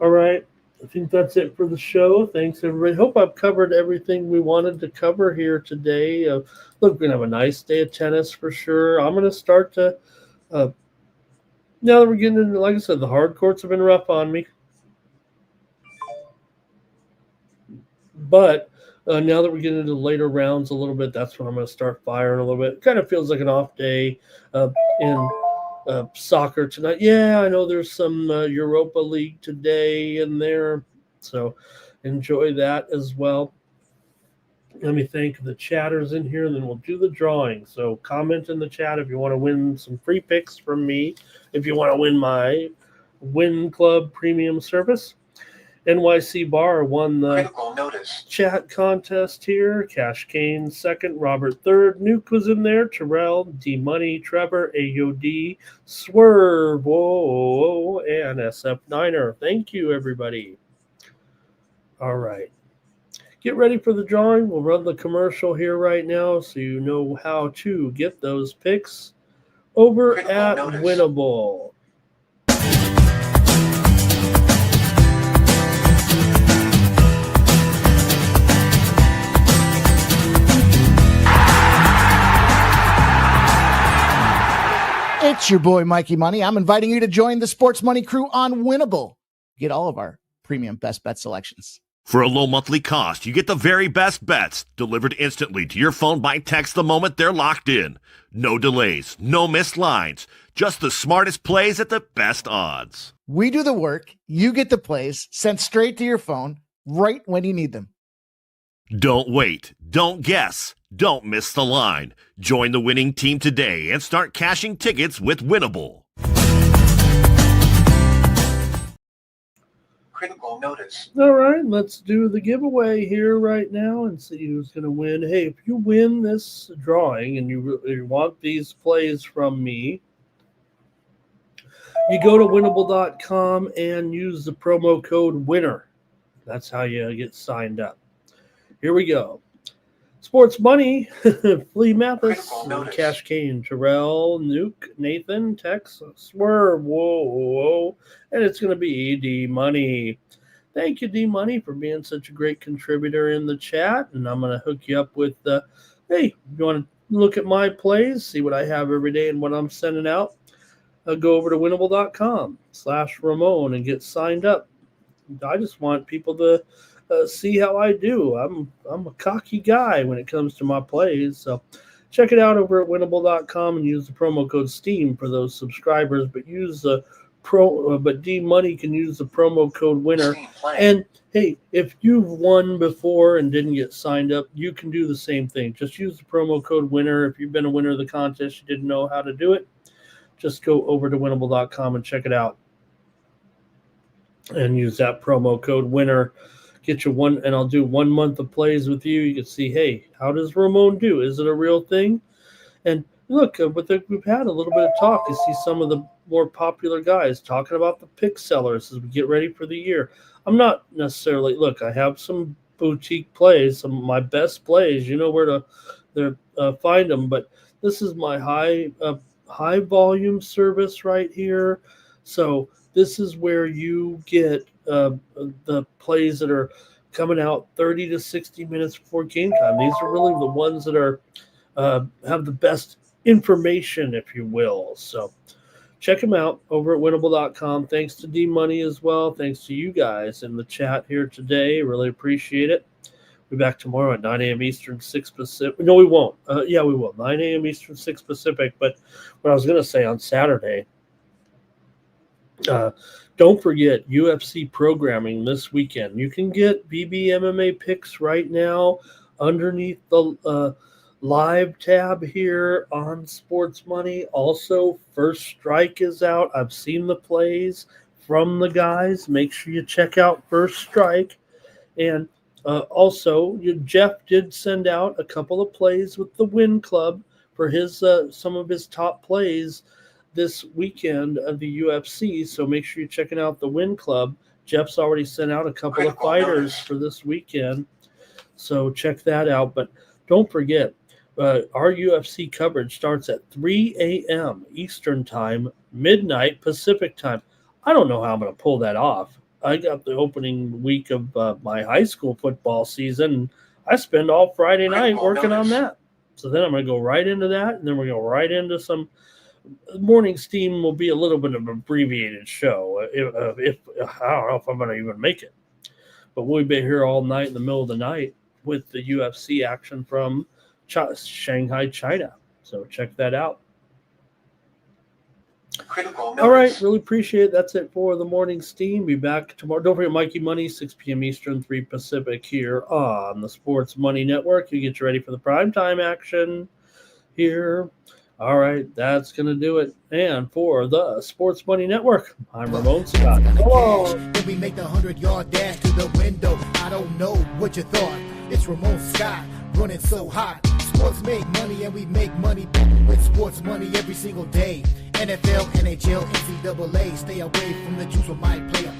All right. I think that's it for the show. Thanks, everybody. Hope I've covered everything we wanted to cover here today. Look, we're going to have a nice day of tennis for sure. I'm going to start to Now that we're getting into, like I said, the hard courts have been rough on me. But now that we're getting into the later rounds a little bit, that's when I'm going to start firing a little bit. It kind of feels like an off day in soccer tonight. Yeah, I know there's some Europa League today in there, so enjoy that as well. Let me thank the chatters in here, and then we'll do the drawing. So comment in the chat if you want to win some free picks from me, if you want to win my Win Club premium service. NYC Bar won the chat contest here. Cash Kane second, Robert third, Nuke was in there, Terrell, D Money, Trevor, AOD, Swerve, whoa, and SF Niner. Thank you, everybody. All right. Get ready for the drawing. We'll run the commercial here right now so you know how to get those picks over at Winnable. It's your boy, Mikey Money. I'm inviting you to join the Sports Money crew on Winnable. Get all of our premium best bet selections. For a low monthly cost, you get the very best bets delivered instantly to your phone by text the moment they're locked in. No delays, no missed lines, just the smartest plays at the best odds. We do the work, you get the plays sent straight to your phone right when you need them. Don't wait, don't guess, don't miss the line. Join the winning team today and start cashing tickets with Winnable. Critical notice. All right, let's do the giveaway here right now and see who's going to win. Hey, if you win this drawing and you want these plays from me, you go to winnable.com and use the promo code WINNER. That's how you get signed up. Here we go. Sports Money, Flea Mathis, Cash Kane, Terrell, Nuke, Nathan, Tex, Swerve, whoa, and it's going to be D Money. Thank you, D Money, for being such a great contributor in the chat, and I'm going to hook you up with, hey, you want to look at my plays, see what I have every day and what I'm sending out, go over to winnable.com/Ramon and get signed up. I just want people to see how I do. I'm a cocky guy when it comes to my plays. So check it out over at winnable.com and use the promo code STEAM for those subscribers. But use the but D Money can use the promo code WINNER. And hey, if you've won before and didn't get signed up, you can do the same thing. Just use the promo code WINNER. If you've been a winner of the contest, you didn't know how to do it, just go over to winnable.com and check it out. And use that promo code WINNER. Get you one, and I'll do 1 month of plays with you. You can see, hey, how does Ramon do? Is it a real thing? And look, we've had a little bit of talk. You see some of the more popular guys talking about the pick sellers as we get ready for the year. I'm not necessarily, look, I have some boutique plays, some of my best plays. You know where to find them, but this is my high volume service right here. So this is where you get the plays that are coming out 30 to 60 minutes before game time. These are really the ones that are have the best information, if you will. So check them out over at winnable.com. Thanks to D Money as well. Thanks to you guys in the chat here today. Really appreciate it. We'll be back tomorrow at 9 a.m. Eastern, 6 Pacific. No, we won't. Yeah, we will. 9 a.m. Eastern, 6 Pacific. But what I was going to say on Saturday, don't forget UFC programming this weekend. You can get BBMMA picks right now underneath the live tab here on Sports Money. Also, First Strike is out. I've seen the plays from the guys. Make sure you check out First Strike. And also, Jeff did send out a couple of plays with the Win Club for his some of his top plays this weekend of the UFC, so make sure you're checking out the Win Club. Jeff's already sent out a couple of fighters for this weekend, so check that out. But don't forget, our UFC coverage starts at 3 a.m. Eastern Time, midnight Pacific Time. I don't know how I'm going to pull that off. I got the opening week of my high school football season. I spend all Friday night working on that. So then I'm going to go right into that, and then we're going to go right into some Morning Steam will be a little bit of an abbreviated show. If I don't know if I'm going to even make it, but we'll be here all night in the middle of the night with the UFC action from Shanghai, China. So check that out. All right, really appreciate it. That's it for the Morning Steam. Be back tomorrow. Don't forget Mikey Money, 6 p.m. Eastern, 3 Pacific here on the Sports Money Network. You get you ready for the primetime action here. All right, that's going to do it. And for the Sports Money Network, I'm Ramon Scott. Hello. Then we make the 100-yard dash to the window. I don't know what you thought. It's Ramon Scott running so hot. Sports make money and we make money with sports money every single day. NFL, NHL, NCAA. Stay away from the juice or might play a